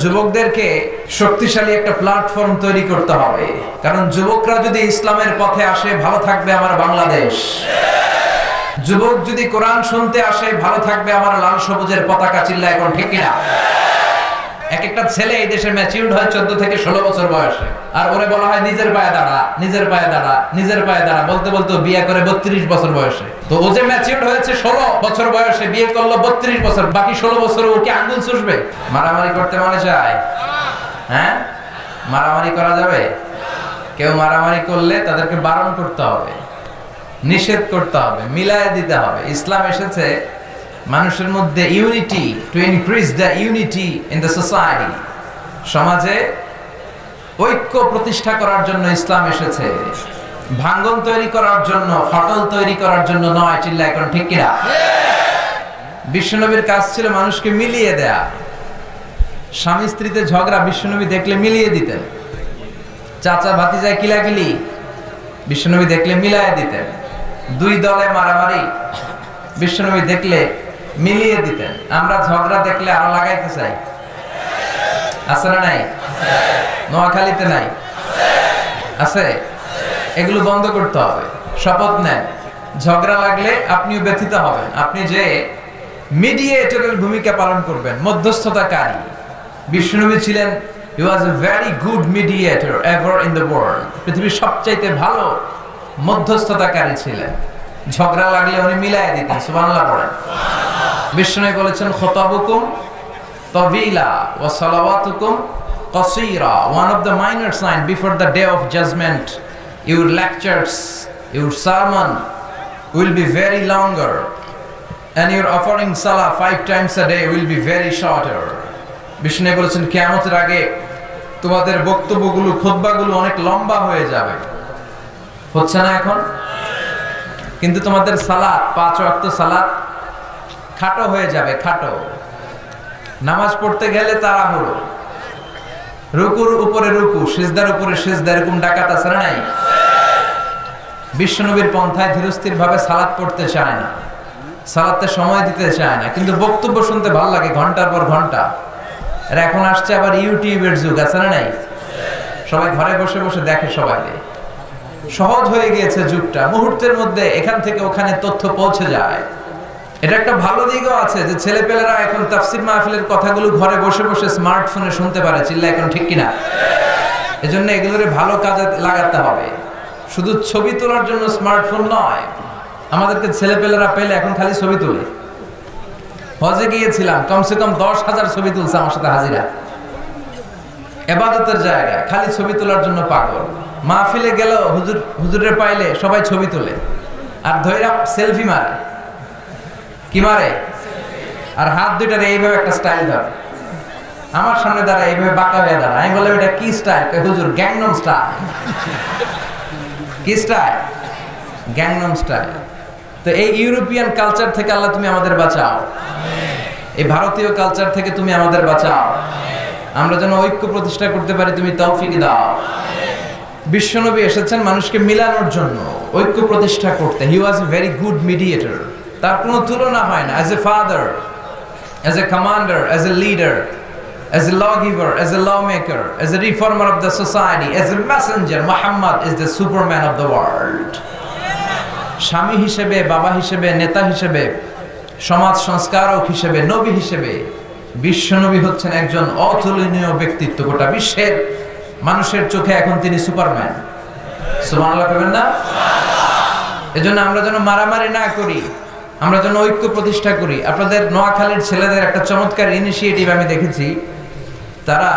যুবকদেরকে শক্তিশালী একটা প্ল্যাটফর্ম তৈরি করতে হবে, কারণ যুবকরা যদি ইসলামের পথে আসে ভালো থাকবে আমার বাংলাদেশ। যুবক যদি কোরআন শুনতে আসে ভালো থাকবে আমার লাল সবুজের পতাকা। চিল্লা এখন ঠিক কিনা? এক একটা ছেলে এই দেশে ম্যাচিউরড হয় 14 থেকে 16 বছর বয়সে, আর ওরে বলা হয় নিজের পায়ে দাঁড়া, নিজের পায়ে দাঁড়া, নিজের পায়ে দাঁড়া বলতে বলতে বিয়ে করে 32 বছর বয়সে। তো ও যে ম্যাচিউরড হয়েছে 16 বছর বয়সে, বিয়ে করলো 32 বছর, বাকি 16 বছর ও কি আঙ্গুল চুষবে? মারামারি করতে মনে চায়? হ্যাঁ, মারামারি করা যাবে? কেউ মারামারি করলে তাদেরকে বারণ করতে হবে, নিষেধ করতে হবে, মিলায় দিতে হবে। ইসলাম এসেছে মানুষের মধ্যে unity, to increase the unity in the society. সমাজে ঐক্য প্রতিষ্ঠা করার জন্য ইসলাম এসেছে, ভাঙ্গন তৈরি করার জন্য, ফাটল তৈরি করার জন্য নয়। চিল্লা এখন ঠিক কিনা? বিশ্বনবীর কাজ ছিল মানুষকে মিলিয়ে দেয়া। স্বামী স্ত্রীতে ঝগড়া বিশ্বনবী দেখলে মিলিয়ে দিতেন। চাচা ভাতিজায় কিলাকিলি বিশ্বনবী দেখলে মিলায়ে দিতেন। দুই দলে মারামারি বিশ্বনবী দেখলে মিলিয়ে দিতেন। আমরা ঝগড়া দেখলে আরো লাগাইতে চাই, আছে না নাই? নোয়াখালীতে নাই? আছে? এগুলো বন্ধ করতে হবে। শপথ নেন, ঝগড়া লাগলে আপনিও ব্যথিত হবেন, আপনি যে মিডিয়েটরের ভূমিকা পালন করবেন, মধ্যস্থতাকারী। বিশ্বনবী ছিলেন, he was a very good mediator ever in the world। পৃথিবীর সবচাইতে ভালো মধ্যস্থতাকারী ছিলেন। ঝগড়া লাগলে উনি মিলায়ে দিতেন। সুবহানাল্লাহ পড়েন। বিশ্বনবী বলেছেন, খুতাবুকুম তাবিলা ওয়া সালাওয়াতুকুম কাসীরা। One of the minor signs before the day of judgment, your lectures, your sermon will be very longer, and your offering salah 5 times a day will be very shorter। Vishnu বলেছেন, কিয়ামতের আগে তোমাদের বক্তব্যগুলো, খুতবাগুলো অনেক লম্বা হয়ে যাবে। হচ্ছে না এখন? কিন্তু তোমাদের সালাত, 5 ওয়াক্ত সালাত খাটো হয়ে যাবে, খাটো। নামাজ পড়তে গেলে তাড়াহুড়ো, রুকুর উপরে রুকু, সিজদার উপরে সিজদা, এরকম ডাকাত আছে না নাই? বিশ্বনবীর পন্থায় ধীরস্থির ভাবে সালাত পড়তে চায় না, সালাতে সময় দিতে চায় না, কিন্তু বক্তব্য শুনতে ভালো লাগে ঘন্টার পর ঘন্টা। আর এখন আসছে আবার ইউটিউবের যুগ, আছে না নাই? সবাই ঘরে বসে বসে দেখে, সবাই সহজ হয়ে গিয়েছে যুগটা। মুহূর্তের মধ্যে এখান থেকে ওখানে তথ্য পৌঁছে যায়। এটা একটা ভালো দিকও আছে যে ছেলেপেলেরা এখন তাফসীর মাহফিলের কথাগুলো ঘরে বসে বসে স্মার্টফোনে শুনতে পারে। চিল্লা এখন ঠিক কিনা? এজন্য এগুলোরে ভালো কাজে লাগাতে হবে। শুধু ছবি তোলার জন্য স্মার্টফোন নয়। আমাদেরকে ছেলেপেলেরা পেলে এখন খালি ছবি তোলে। হজে গিয়েছিলাম, কমসে কম 10,000 ছবি তুলছে আমার সাথে হাজিরা। ইবাদতের জায়গা, খালি ছবি তোলার জন্য পাগল। মাহফিলে গেল, হুজুরের পাইলে সবাই ছবি তোলে, আর ধৈরা সেলফি মারে। কি মারে? আর হাত দুইটারে এইভাবে একটা স্টাইল ধরে, আমার সামনে দাঁড়ায় এইভাবে বাঁকা হয়ে দাঁড়ায়। আমি বললাম, এটা কি স্টাইল? হুজুর, গ্যাংনম স্টাইল। কি স্টাইল? Gangnam style. তো এই ইউরোপিয়ান কালচার থেকে আল্লাহ তুমি আমাদের বাঁচাও, এই ভারতীয় কালচার থেকে তুমি আমাদের বাঁচাও। আমরা যেন ঐক্য প্রতিষ্ঠা করতে পারি, তুমি তৌফিক দাও। বিশ্বনবী এসেছেন মানুষকে মিলানোর জন্য, ঐক্য প্রতিষ্ঠা করতে। হি ওয়াজ এ ভেরি গুড মিডিয়েটর। তার কোনো তুলনা হয় না। As a father, as a commander, as a leader, as a lawgiver, as a lawmaker, as a reformer of the society, as a messenger, Muhammad is the superman of the world। স্বামী হিসেবে, বাবা হিসেবে, নেতা হিসেবে, সমাজ সংস্কারক হিসেবে, নবী হিসেবে বিশ্বনবী হচ্ছেন একজন অতুলনীয় ব্যক্তিত্ব। গোটা বিশ্বের মানুষের চোখে এখন তিনি সুপারম্যান। সুবহানাল্লাহ বলবেন না? এজন্য আমরা যেন মারামারি না করি, আমরা যেন ঐক্য প্রতিষ্ঠা করি। আপনাদের নোয়াখালীর ছেলেদের একটা চমৎকার ইনিশিয়েটিভ আমি দেখেছি। তারা,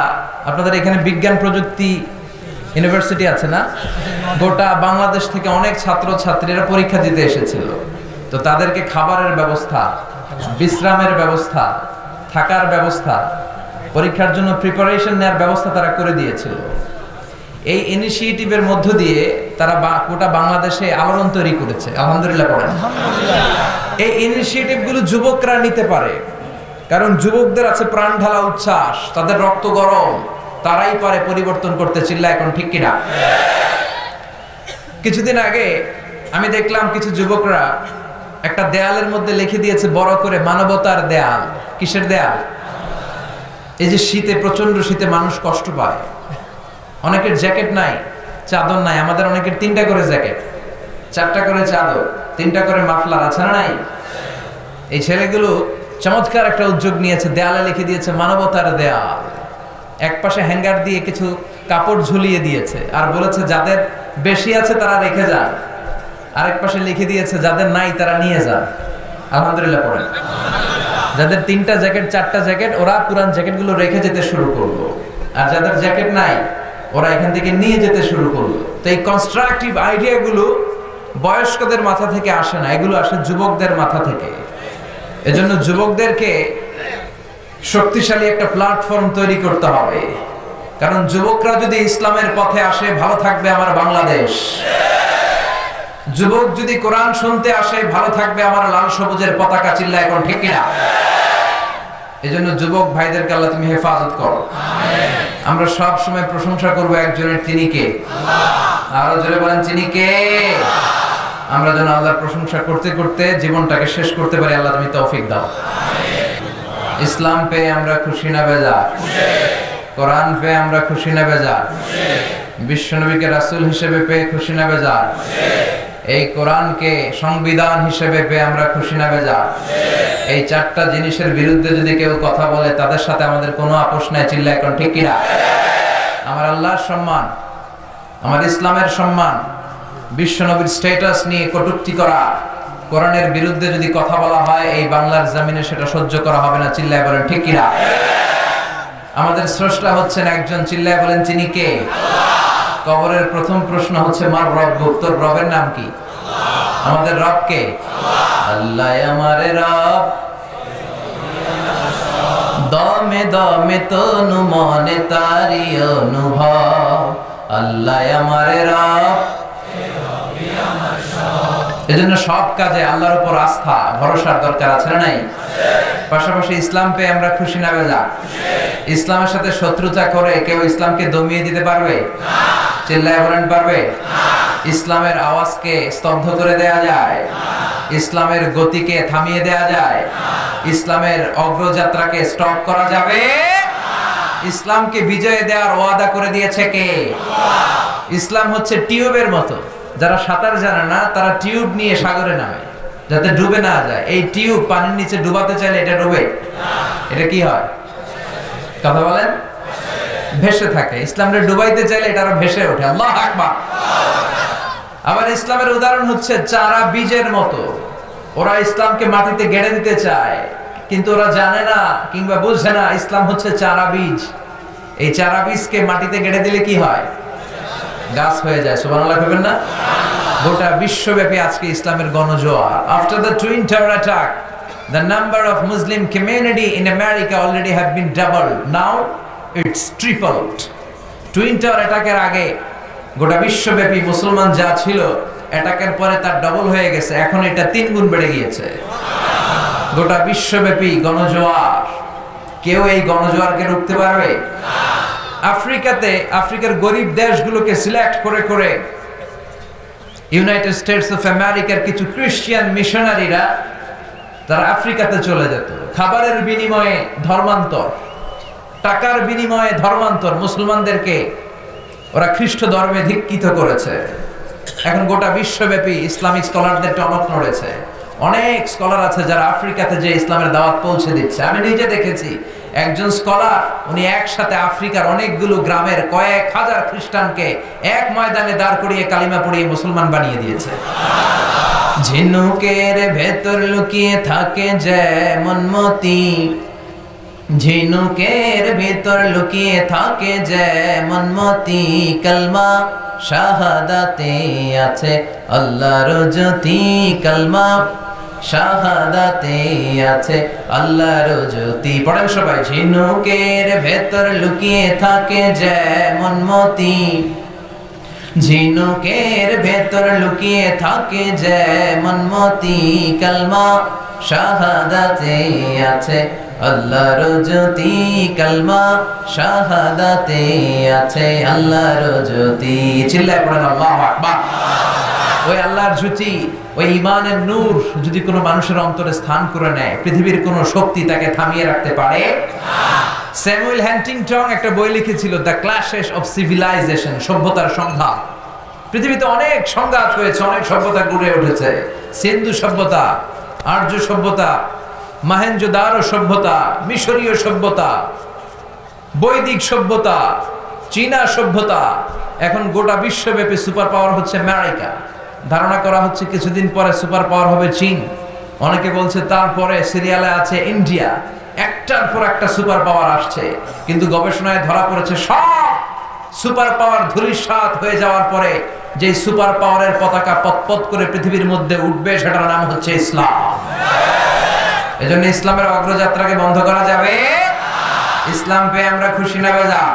আপনাদের এখানে বিজ্ঞান প্রযুক্তি ইউনিভার্সিটি আছে না? গোটা বাংলাদেশ থেকে অনেক ছাত্র ছাত্রীরা পরীক্ষা দিতে এসেছিল। তো তাদেরকে খাবারের ব্যবস্থা, বিশ্রামের ব্যবস্থা, থাকার ব্যবস্থা, পরীক্ষার জন্য প্রিপারেশন নেওয়ার ব্যবস্থা তারা করে দিয়েছিল। এই ইনিশিয়েটিভের মধ্য দিয়ে তারা গোটা বাংলাদেশে আলোড়ন তৈরি করেছে। আলহামদুলিল্লাহ পড়েন। এই ইনিশিয়েটিভগুলো যুবকরা নিতে পারে, কারণ যুবকদের আছে প্রাণ ঢালা উচ্ছ্বাস, তাদের রক্ত গরম, তারাই পারে পরিবর্তন করতে। চিল্লা এখন ঠিক কিনা? কিছুদিন আগে আমি দেখলাম কিছু যুবকরা একটা দেয়ালের মধ্যে লিখে দিয়েছে বড় করে, মানবতার দেয়াল। কিসের দেয়াল? এই যে শীতে, প্রচন্ড শীতে মানুষ কষ্ট পায়, অনেকের জ্যাকেট নাই, চাদর নাই। আমাদের অনেকের 3টা করে জ্যাকেট, 4টা করে চাদর, 3টা করে মাফলার, আছে না নাই? এই ছেলেগুলো চমৎকার একটা উদ্যোগ নিয়েছে, দেয়ালে লিখে দিয়েছে মানবতার দেয়াল। এক পাশে হ্যাঙ্গার দিয়ে কিছু কাপড় ঝুলিয়ে দিয়েছে আর বলেছে যাদের বেশি আছে তারা রেখে যান। আরেক পাশে লিখে দিয়েছে যাদের নাই তারা নিয়ে যান। আলহামদুলিল্লাহ পড়েন। যাদের 3টা জ্যাকেট, 4টা জ্যাকেট, ওরা পুরান জ্যাকেটগুলো রেখে যেতে শুরু করলো, আর যাদের জ্যাকেট নাই ওরা এখান থেকে নিয়ে যেতে শুরু করলো। তো এই কনস্ট্রাকটিভ আইডিয়াগুলো বয়স্কদের মাথা থেকে আসে না, এগুলো আসে যুবকদের মাথা থেকে। এজন্য যুবকদেরকে শক্তিশালী একটা প্ল্যাটফর্ম তৈরি করতে হবে, কারণ যুবকরা যদি ইসলামের পথে আসে ভালো থাকবে আমার বাংলাদেশ। যুবক যদি কোরআন শুনতে আসে ভালো থাকবে আমার লাল সবুজের পতাকা। চিল্লা এখন ঠিক কিনা? এজন্য যুবক ভাইদেরকে আল্লাহ তুমি হেফাজত করো। আমরা সব সময় প্রশংসা করব একজনের, তিনি কে? আরো জোরে বলেন, তিনি কে? আমরা যেন আল্লাহর প্রশংসা করতে করতে জীবনটাকে শেষ করতে পারি। আল্লাহ তুমি তৌফিক দাও। ইসলাম পেয়ে আমরা খুশি না বেজার? কোরআন পেয়ে আমরা খুশি না বেজার? বিশ্বনবীকে রাসূল হিসেবে পেয়ে খুশি না বেজার? এই কোরআনকে সংবিধান হিসেবে পেয়ে আমরা খুশি না বেজার? এই 4টা জিনিসের বিরুদ্ধে যদি কেউ কথা বলে তাদের সাথে আমাদের কোনো আপোষ নাই। চিল্লা এখন ঠিক কিনা? আমার আল্লাহর সম্মান, আমার ইসলামের সম্মান, বিশ্বনবীর স্ট্যাটাস নিয়ে কটূক্তি করা, কোরআনের বিরুদ্ধে যদি কথা বলা হয় এই বাংলার জমিনে সেটা সহ্য করা হবে না। চিল্লায় বলেন ঠিক কিনা? আমাদের স্রষ্টা হচ্ছেন একজন। চিল্লায় বলেন তিনি কে? কবরের প্রথম প্রশ্ন হচ্ছে মার রব্বুক, তোর রবের নাম কি? আমাদের রব কে? আল্লাহ আমারে রব, দমে দমে তনু মনে তারি অনুভব। আল্লাহ আমারে রব, এজন্য সব কাজে আল্লাহর উপর আস্থা ভরসার দরকার আছে না নাই? পাশাপাশি ইসলাম পেয়ে আমরা খুশি না বেজার? ইসলামের সাথে শত্রুতা করে কেউ ইসলামকে দমিয়ে দিতে পারবে? চিল্লায় বলেন পারবে? ইসলামের আওয়াজকে স্তব্ধ করে দেয়া যায়? ইসলামের গতিকে থামিয়ে দেয়া যায়? ইসলামের অগ্রযাত্রাকে স্টপ করা যাবে? ইসলামকে বিজয় দেওয়ার ওয়াদা করে দিয়েছে কে? ইসলাম হচ্ছে টিউবের মতো, যারা সাঁতার জানে না তারা টিউব নিয়ে সাগরে নামে যাতে ডুবে না যায়। এই টিউব পানির নিচে ডুবাতে চাইলে এটা ডুবে? এটা কি হয়? কথা বলেন, ভেসে থাকে। ইসলামকে ডুবাইতে চাইলে এটা আরো ভেসে ওঠে। আল্লাহু আকবার। আবার ইসলামের উদাহরণ হচ্ছে চারা বীজের মতো। ওরা ইসলামকে মাটিতে গেড়ে দিতে চায়, কিন্তু ওরা জানে না কিংবা বুঝে না ইসলাম হচ্ছে চারা বীজ। এই চারা বীজকে মাটিতে গেড়ে দিলে কি হয়? গাছ হয়ে যায়। সুবহানাল্লাহ কইবেন না? গোটা বিশ্বব্যাপী আজকে ইসলামের গণজোয়ার। After the twin tower attack, the number of Muslim community in America already have been doubled. Now it's tripled. Twin tower অ্যাটাকের আগে গোটা বিশ্বব্যাপী মুসলমান যা ছিল, অ্যাটাকের পরে তার ডবল হয়ে গেছে। এখন এটা 3 গুণ বেড়ে গিয়েছে। গোটা বিশ্বব্যাপী গণজোয়ার। কেউ এই গণজোয়ারকে রুখতে পারবে? আফ্রিকাতে, আফ্রিকার গরিব দেশগুলোকে সিলেক্ট করে করে ইউনাইটেড স্টেটস অফ আমেরিকার কিছু খ্রিস্টান মিশনারিরা তারা আফ্রিকাতে চলে যেত। খাবারের বিনিময়ে ধর্মান্তর, টাকার বিনিময়ে ধর্মান্তর। মুসলমানদেরকে ওরা খ্রিস্ট ধর্মে দীক্ষিত করেছে। এখন গোটা বিশ্বব্যাপী ইসলামিক স্কলারদের টনক নড়েছে। অনেক স্কলার আছে যারা আফ্রিকাতে যে ইসলামের দাওয়াত পৌঁছে দিচ্ছে। আমি নিজে দেখেছি একজন স্কলার, উনি একসাথে আফ্রিকার অনেকগুলো গ্রামের কয়েক হাজার খ্রিস্টানকে এক ময়দানে দাঁড় করিয়ে কালিমা পড়িয়ে মুসলমান বানিয়ে দিয়েছে। ঝিনুকের ভেতর লুকিয়ে থাকে যেমন মতি, ঝিনুকের ভেতর লুকিয়ে থাকে যেমন মতি, কালমা শাহাদাতে আছে আল্লাহর জ্যোতি, কালমা শাহাদাতে আছে আল্লাহর জ্যোতি। পড়েন সবাই। ঝিনুকের ভেতর লুকিয়ে থাকে যেমন মতি, ঝিনুকের ভেতর লুকিয়ে থাকে যেমন মতি, কালমা শাহাদাতে আছে আল্লাহর জ্যোতি, কালমা শাহাদাতে আছে আল্লাহর জ্যোতি। চিল্লায় পড়েন আল্লাহু আকবার। ওই আল্লাহর জ্যোতি, ওই ঈমানের নূর যদি কোনো মানুষের অন্তরে স্থান করে নেয়, পৃথিবীর কোনো শক্তি তাকে থামিয়ে রাখতে পারে না। স্যামুয়েল হ্যান্টিংটন একটা বই লিখেছিল দ্য ক্ল্যাশেস অফ সিভিলাইজেশন, সভ্যতার সংঘাত। পৃথিবীতে অনেক সংঘাত হয়েছে, অনেক সভ্যতা গড়ে উঠেছে। সিন্ধু সভ্যতা, আর্য সভ্যতা, মহেঞ্জোদারো সভ্যতা, মিশরীয় সভ্যতা, বৈদিক সভ্যতা, চীনা সভ্যতা। এখন গোটা বিশ্বব্যাপী সুপার পাওয়ার হচ্ছে আমেরিকা। ধারণা করা হচ্ছে কিছুদিন পরে সুপার পাওয়ার হবে চীন। অনেকে বলছে তারপরে সিরিয়ালে আছে ইন্ডিয়া। একটার পর একটা সুপার পাওয়ার আসছে, কিন্তু গবেষণায় ধরা পড়েছে সব সুপার পাওয়ার ধূলিসাৎ হয়ে যাওয়ার পরে যে সুপার পাওয়ারের পতাকা পতপত করে পৃথিবীর মধ্যে উঠবে, সেটার নাম হচ্ছে ইসলাম। এজন্য ইসলামের অগ্রযাত্রাকে বন্ধ করা যাবে? ইসলাম পেয়ে আমরা খুশি না বেজার?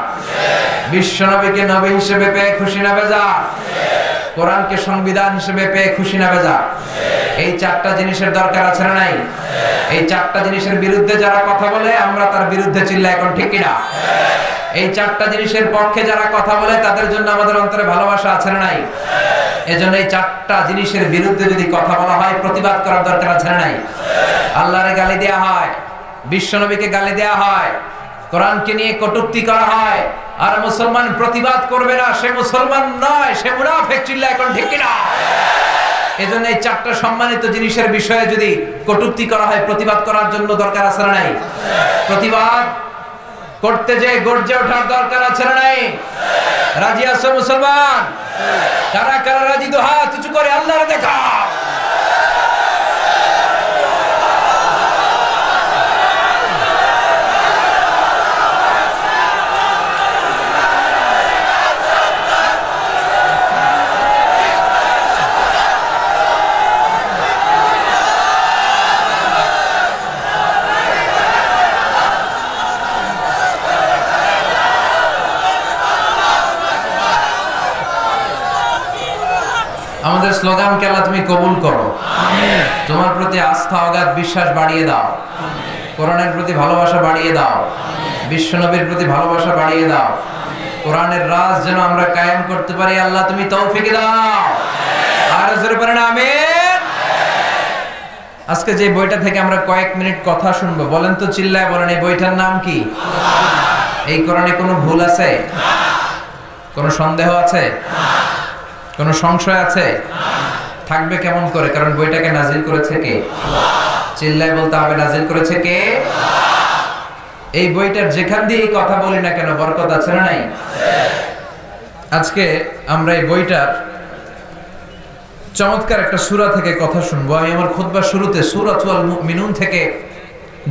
বিশ্ব নবীকে নবী হিসেবে পেয়ে খুশি না বেজার? কোরআনকে সংবিধান হিসেবে পেয়ে খুশি না বেজার? এই চারটা জিনিসের দরকার আছে না নাই? এই চারটা জিনিসের বিরুদ্ধে যারা কথা বলে আমরা তার বিরুদ্ধে চিল্লাই, এখন ঠিক কিনা? এই চারটা জিনিসের পক্ষে যারা কথা বলে তাদের জন্য আমাদের অন্তরে ভালোবাসা আছে না নাই? এজন্য এই চারটা জিনিসের বিরুদ্ধে যদি কথা বলা হয়, প্রতিবাদ করার দরকার আছে না নাই? আল্লাহরে গালি দেয়া হয়, বিশ্ব নবীকে গালি দেয়া হয়, কোরআনকে নিয়ে কটূক্তি করা হয়, আর মুসলমান প্রতিবাদ করবে না, সে মুসলমান নয়, সে মুনাফিক। চিল্লায় এখন ঠিক কিনা? এজন্য এই চারটা সম্মানিত জিনিসের বিষয়ে যদি কটূক্তি করা হয়, প্রতিবাদ করার জন্য দরকার আছে না নাই? প্রতিবাদ করতে যে গর্জে ওঠার দরকার আছে না নাই? রাজি আছো মুসলমান? কারা কারা রাজি? তো হাত উঁচু করে আল্লাহরে দেখা। আমাদের স্লোগান কে আল্লাহ তুমি কবুল করো। আমিন। তোমার প্রতি আস্থা, অগাধ বিশ্বাস বাড়িয়ে দাও। আমিন। কোরআনের প্রতি ভালোবাসা বাড়িয়ে দাও। আমিন। বিশ্ব নবীর প্রতি ভালোবাসা বাড়িয়ে দাও। আমিন। কোরআনের রাজ যেন আমরা কায়েম করতে পারি, আল্লাহ তুমি তৌফিক দাও। আমিন। আর জোরে বলেন আমিন। আজকে যে বইটা থেকে আমরা কয়েক মিনিট কথা শুনবো, বলেন তো, চিল্লায় বলেন, এই বইটার নাম কি? আল্লাহ। এই কোরআনে কোনো ভুল আছে? না। কোনো সন্দেহ আছে? না। কোনো সংশয় আছে? থাকবে কেমন করে? কারণ বইটাকে নাজিল করেছে কে? আল্লাহ। চিল্লায় বলতে হবে, নাজিল করেছে কে? আল্লাহ। এই বইটার যেখান দিয়ে কথা বলি না কেন বরকত আছে না নাই? আজকে আমরা এই বইটার চমৎকার একটা সূরা থেকে কথা শুনবো। আমি আমার খুতবার শুরুতে সূরাতুল মুমিনুন থেকে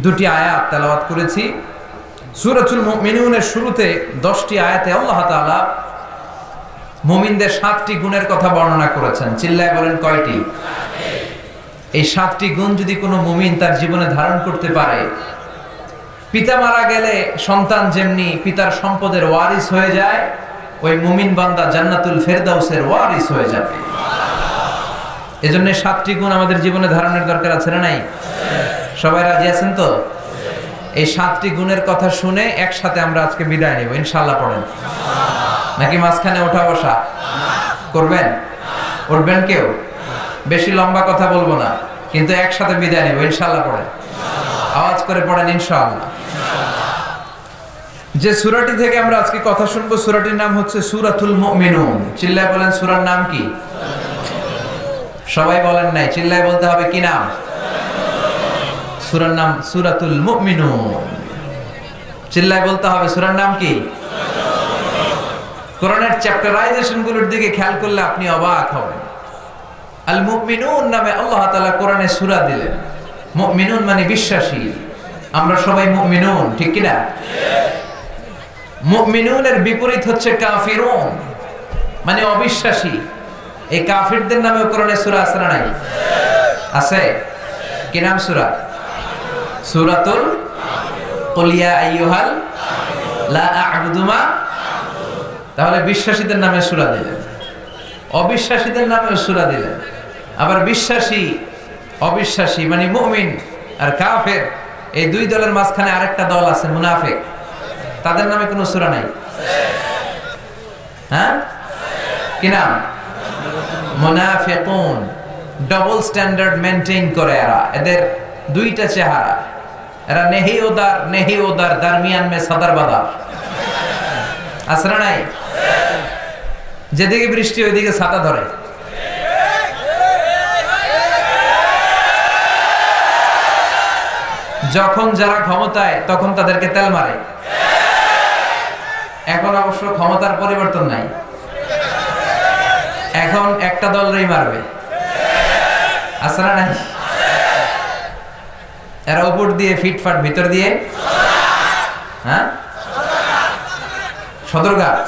দুটি আয়াত তেলাওয়াত করেছি। সূরাতুল মুমিনুনের শুরুতে 10টি আয়াতে আল্লাহ তাআলা মুমিনদের 7টি গুণের কথা বর্ণনা করেছেন। চিল্লায় বলেন কয়টি? এই 7টি গুণ যদি কোনো মুমিন তার জীবনে ধারণ করতে পারে, পিতা মারা গেলে সন্তান যেমনি পিতার সম্পদের ওয়ারিস হয়ে যায়, ওই মুমিন বান্দা জান্নাতুল ফেরদাউসের ওয়ারিস হয়ে যাবে। এজন্য 7টি গুণ আমাদের জীবনে ধারণের দরকার আছে না নাই? সবাই রাজি আছেন তো? এই 7টি গুণের কথা শুনে একসাথে আমরা আজকে বিদায় নেব, ইনশাআল্লাহ। পড়েন নাকি মাঝখানে ওঠা বসা করবেন? উঠবেন কেউ? বেশি লম্বা কথা বলবো না, কিন্তু একসাথে বিদায় নেব, ইনশাআল্লাহ। পড়েন, আওয়াজ করে পড়েন, ইনশাআল্লাহ। যে সূরাটি থেকে আমরা আজকে কথা শুনবো, সূরাটির নাম হচ্ছে সূরাতুল মুমিনুন। চিল্লায় বলেন, সূরার নাম কি? সবাই বলেন নাই, চিল্লায় বলতে হবে, কি নাম? সূরার নাম সূরাতুল মুমিনুন। চিল্লায় বলতে হবে, সূরার নাম কি? কোরআনের চ্যাপ্টারাইজেশন গুলোর দিকে খেয়াল করলে আপনি অবাক হবেন। আল মুমিনুন নামে আল্লাহ তাআলা কোরআনে সূরা দিলেন। মুমিনুন মানে বিশ্বাসী। আমরা সবাই মুমিনুন, ঠিক কি না? মুমিনুনের বিপরীত হচ্ছে কাফিরুন, মানে অবিশ্বাসী। এই কাফিরদের নামে কোরআনে সূরা আছে না নাই? আছে। কি নাম সূরা? সূরাতুল কুল ইয়া আইয়ুহাল লা আ'বুদু মা। তাহলে বিশ্বাসীদের নামে সূরা দিলেন, অবিশ্বাসীদের নামে সূরা দিলেন। আবার বিশ্বাসী অবিশ্বাসী মানে মুমিন আর কাফের, এই দুই দলের মাঝখানে আরেকটা দল আছে মুনাফিক, তাদের নামে কোনো সূরা নাই। হ্যাঁ, কি নাম? মুনাফিকুন। ডাবল স্ট্যান্ডার্ড মেইনটেইন করে এরা। এদের দুইটা চেহারা। এরা নেহি উদার দরমিয়ান মে সদর বাদার। আসরা নাই, যেদিকে বৃষ্টি ওইদিকে ছাতা ধরে। যখন যারা ক্ষমতায় তখন তাদেরকে তেল মারে। এখন অবশ্য ক্ষমতার পরিবর্তন নাই, এখন একটা দলই মারবে। আসরা নাই, এরা উপর দিয়ে ফিটফাট, ভিতর দিয়ে হ্যাঁ সদরঘাট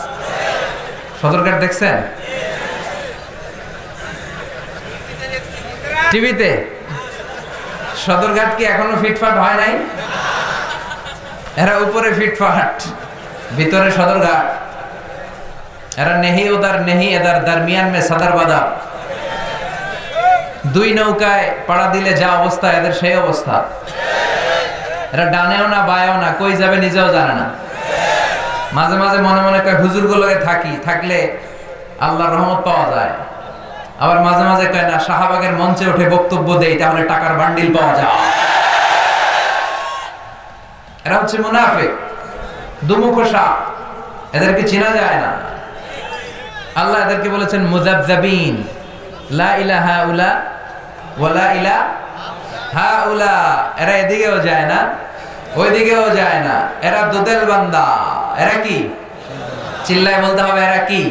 দেখছেন টিভিতে? সদরঘাট কি এখনো ফিটফাট হয় নাই? এরা উপরে ফিটফাট, ভিতরে সদরঘাট। এরা নেহি এদার দরমিয়ান মে সদর বাদা। দুই নৌকায় পাড়া দিলে যা অবস্থা, এদের সেই অবস্থা। এরা ডানেও না বায়েও না, কই যাবে নিজেও জানে না। মাঝে মাঝে মনে মনে কয় হুজুর গুলোকে থাকলে আল্লাহর রহমত পাওয়া যায়। আবার মাঝে মাঝে কয় না, শাহবাগের মঞ্চে উঠে বক্তব্য দেই তাহলে টাকার বান্ডিল পাওয়া যায়। এরা হচ্ছে মুনাফিক, দুমুখ সাপ, এদেরকে চেনা যায় না। আল্লাহ এদেরকে বলেছেন মুযাবযাবিন, লা ইলাহা উলা ওয়া লা ইলাহা উলা। এরা এদিকেও যায় না, ওইদিকেও যায় না। এরা দুদেল বান্দা। এরা কি? চিল্লায় বলতে হবে, এরা কি?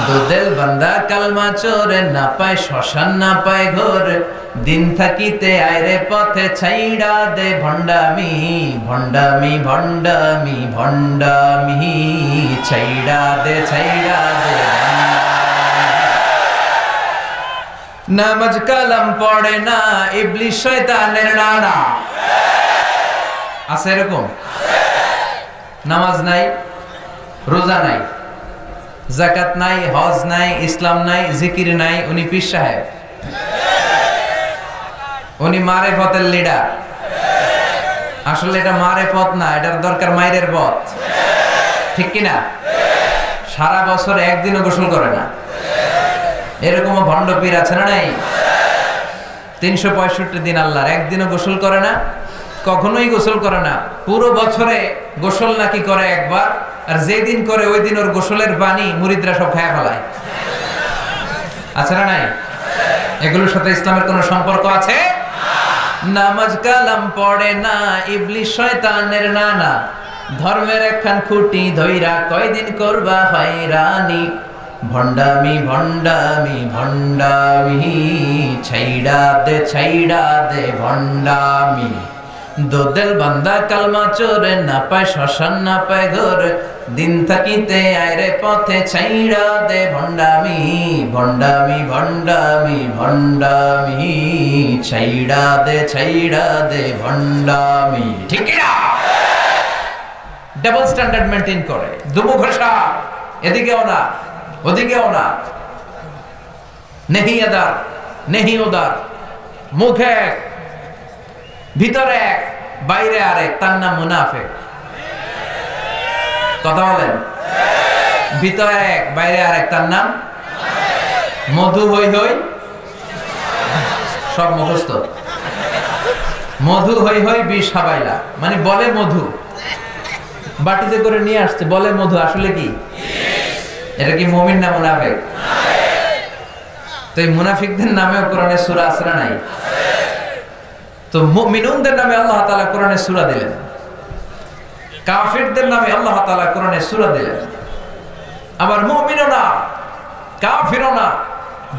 দুদেল বান্দা। কালমা চোরে না পায় শ্মশান, না পায় ঘোর, দিন থাকিতে আইরে পথে ছাইড়া দে ভণ্ডামি, ভণ্ডামি ভণ্ডামি ভণ্ডামি, ছাইড়া দে নামাজ কালাম পড়ে না, ইবলিস শয়তানের নানা। আছে এরকম? নামাজ নাই, রোজা নাই, যাকাত নাই, হজ নাই, ইসলাম নাই, জিকির নাই। উনি পীর সাহেব, উনি মারেফতের লিডার। আসলে এটা মারেফত না, এটার দরকার মাইরের পথ, ঠিক কিনা? সারা বছর একদিনও গোসল করে না, এরকম ভণ্ড পীর আছে না নাই? 365 দিন আল্লাহর, একদিনও গোসল করে না, কখনোই গোসল করে না। পুরো বছরে গোসল নাকি করে একবার, আর যেদিন করে ওই দিন ওর গোসলের পানি মুরিদরা সব খায়া ফেলায়। আছে না নাই? এগুলোর সাথে ইসলামের কোনো সম্পর্ক আছে? নামাজ কালাম পড়ে না, ইবলিস শয়তানের নানা। ধর্মের একখান খুঁটি ধইরা কয়দিন করবা হয়রানি, ভণ্ডামি ভণ্ডামি ভণ্ডামি, ছাইড়া দে ভণ্ডামি। দোদেল বান্দা কালমা চোরে, না পায় শ্মশান, না পায় ঘোর, দিন থাকিতে আইরে পথে ছাইড়া দে ভণ্ডামি, ভণ্ডামি ভণ্ডামি ভণ্ডামি, ছাইড়া দে ভণ্ডামি। ঠিক না? ডাবল স্ট্যান্ডার্ড মেইনটেইন করে, দুমুখ সাপ, এদিকেও না ওদিকেও না। নেহি এদার নেহি ওদার, মুখে এক, ভিতরে এক, বাইরে আরেক, তার নাম মুনাফিক। কথা বলেন? ভিতরে এক, বাইরে আরেক, তার নাম মধু হই হই, সব মুখস্থ। মধু হই হই বিষ হাবাইলা, মানে বলে মধু, বাটিতে করে নিয়ে আসছে, বলে মধু, আসলে কি? এটা কি মুমিন না মুনাফিক? তো এই মুনাফিকদের নামেও কোরআনে সূরা আসরা নাই। তো মুমিনুনদের নামে আল্লাহ তাআলা কোরআনে সূরা দিলেন, কাফিরদের নামে আল্লাহ তাআলা কোরআনে সূরা দিলেন। আবার মুমিনও না, কাফিরও না,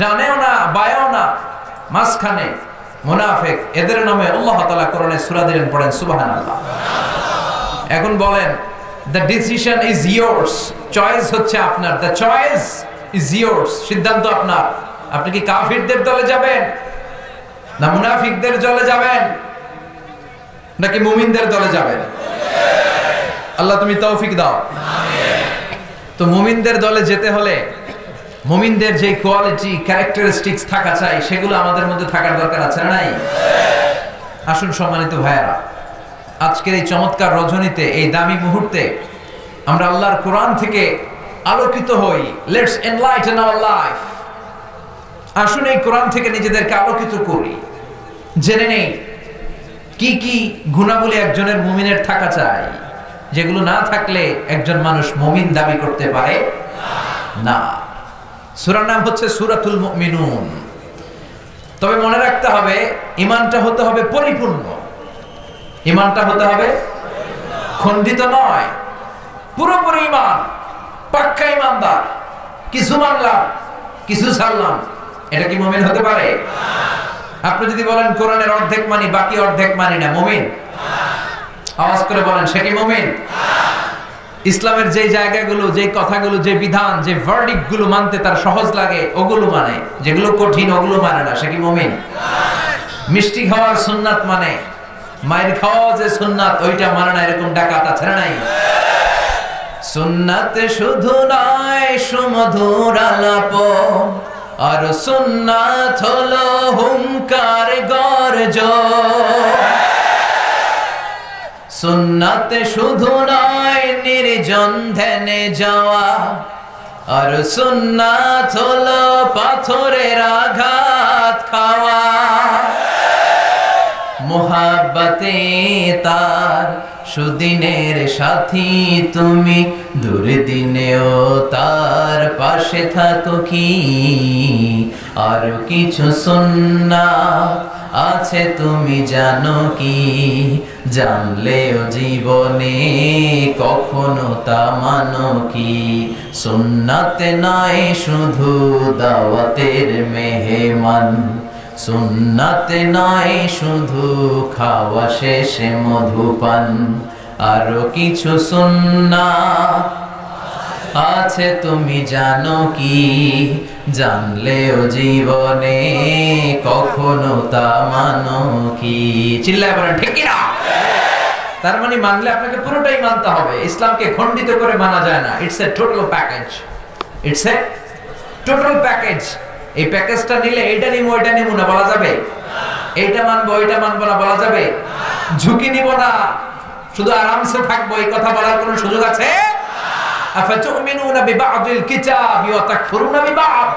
ডানেও না, বায়েও না, মাঝখানে মুনাফিক, এদের নামে আল্লাহ তাআলা কোরআনে সূরা দিলেন। পড়েন সুবহানাল্লাহ। এখন বলেন, the decision is yours, choice হচ্ছে আপনার, the choice is yours, সিদ্ধান্ত আপনার। আপনি কি কাফিরদের দলে যাবেন, না মুনাফিকদের দলে যাবেন, নাকি মুমিনদের দলে যাবেন? আল্লাহ তুমি তৌফিক দাও। তো মুমিনদের দলে যেতে হলে মুমিনদের যে কোয়ালিটি, ক্যারেক্টারিস্টিক্স থাকা চাই, সেগুলো আমাদের মধ্যে থাকার দরকার আছে না নাই? আসুন সম্মানিত ভাইয়েরা, আজকের এই চমৎকার রজনীতে, এই দামি মুহূর্তে আমরা আল্লাহর কোরআন থেকে আলোকিত হই। Let's enlighten our life. আসুন এই কোরআন থেকে নিজেদেরকে আলোকিত করি। জেনে নেই কি কি গুণাবলী একজনের মুমিনের থাকা চাই, যেগুলো না থাকলে একজন মানুষ মুমিন দাবি করতে পারে না। সূরার নাম হচ্ছে সূরাতুল মুমিনুন। তবে মনে রাখতে হবে ঈমানটা হতে হবে পরিপূর্ণ, ঈমানটা হতে হবে খণ্ডিত নয়, পুরোপুরি ঈমান, পাক্কা ঈমানদার। কিছু মানলাম কিছু ছাড়লাম, এটা কি মুমিন হতে পারে? আপনি যদি বলেন কোরআনের অর্ধেক মানি বাকি অর্ধেক মানি না, মুমিন? আওয়াজ করে বলেন, সে কি মুমিন? ইসলামের যে জায়গাগুলো, যে কথাগুলো, যে বিধান, যে ভার্ডিক্ট গুলো মানতে তার সহজ লাগে ওগুলো মানে, যেগুলো কঠিন ওগুলো মানে না, সে কি মুমিন? মিষ্টি খাওয়ার সুন্নাত মানে, মায়ের খাওয়া যে সুন্নাত ওইটা মানে না, এরকম ডাকাত আছে না নাই? সুন্নাত শুধু নয় সুমধুর আলাপ, আর সুন্নাত হলো হুঙ্কার গর্জন। সুন্নাত শুধু নয় নির্জন ধ্যানে যাওয়া, আর সুন্নাত হলো পাথরের আঘাত খাওয়া। মোহাব্বতে তার সুদিনের সাথী তুমি, দুর্দিনেও তার পাশে থাকো কি। আর কিছু সুন্নাত আছে তুমি জানো কি, জানলেও জীবনে কখনো তা মানো কি। সুন্নাতে নয় শুধু দাওয়াতের মেহমান, সুন্নাতে নয় শুধু খাওয়া শেষে মধুপান। আরো কিছু সুন্নাত আছে তুমি জানো কি, জানলেও জীবনে কখনো তা মানো কি। চিল্লায় বলেন ঠিক কি না? তার মানে মানলে আপনাকে পুরোটাই মানতে হবে, ইসলামকে খণ্ডিত করে মানা যায় না। It's a total package, it's a total package. এই প্যাকেজটা নিলে এইটা নিবো ওইটা নিবো না বলা যাবে, এইটা মানবো ওইটা মানবো না বলা যাবে, ঝুঁকি নিব না শুধু আরামসে থাকবো এই কথা বলার কোনো সুযোগ আছে? আফাতুমিনুনা বিবাদিল কিতাবি ওয়া তাকফুরুনা বিবাদ।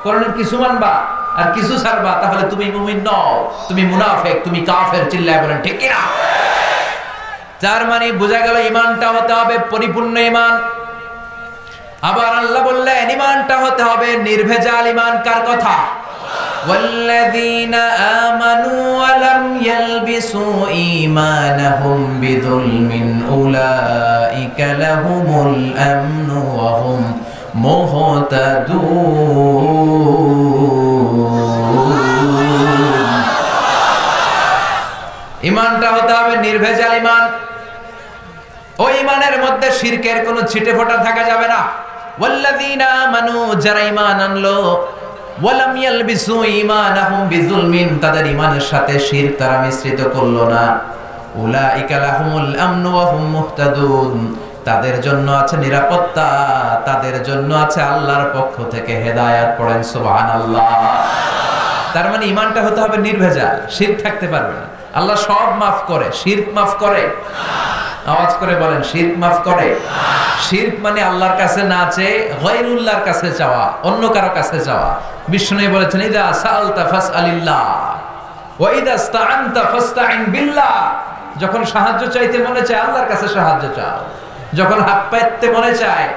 কোরআনের কিছু মানবা আর কিছু ছাড়বা, তাহলে তুমি মুমিন নও, তুমি মুনাফিক, তুমি কাফের। চিল্লায় বলেন ঠিক কি না? তার মানে বোঝা গেল ঈমানটা হতে হবে পরিপূর্ণ ঈমান। আবার আল্লাহ বললেন ঈমানটা হতে হবে নির্ভেজাল ঈমান। কার কথা? ওয়াল্লাযীনা আমানু ওয়া লাম ইয়ালবিসু ঈমানাহুম বিযুলমিন উলাইকা লাহুমুল আমনু ওয়া হুম মুহতাদুন। ঈমানটা হতে হবে নির্ভেজাল ঈমান। ওই ঈমানের মধ্যে শিরকের কোনো ছিটে ফোঁটা থাকা যাবে না। ওয়াল্লাযীনা আমানু, যারা ঈমান আনলো, ওয়া লাম ইয়ালবিসু ঈমানাহুম বিযুলমিন, তাদের ঈমানের সাথে শিরক তারা মিশ্রিত করলো না। উলাইকা লাহুমুল আমনু ওয়া হুম মুহতাদুন, তাদের জন্য আছে নিরাপত্তা, তাদের জন্য আছে আল্লাহর পক্ষ থেকে হেদায়েত। পড়েন সুবহানাল্লাহ। তার মানে ঈমানটা হতে হবে নির্ভেজাল, শিরক থাকতে পারবে না। আল্লাহ সব মাফ করে, শিরক মাফ করে? আওয়াজ করে বলেন, শিরক মাফ করে? শিরক মানে আল্লাহর কাছে না চেয়ে গায়রুল্লাহর কাছে চাওয়া, অন্য কারো কাছে চাওয়া। বিষ্ণু বলেছেন, ইদা সাআলতা ফাসআলিল্লাহ ওয়া ইদা ইসতাআনতা ফাসতাইন বিল্লাহ। যখন সাহায্য চাইতে মনে চায় আল্লাহর কাছে সাহায্য চাও, যখন হাত পাততে মনে চায়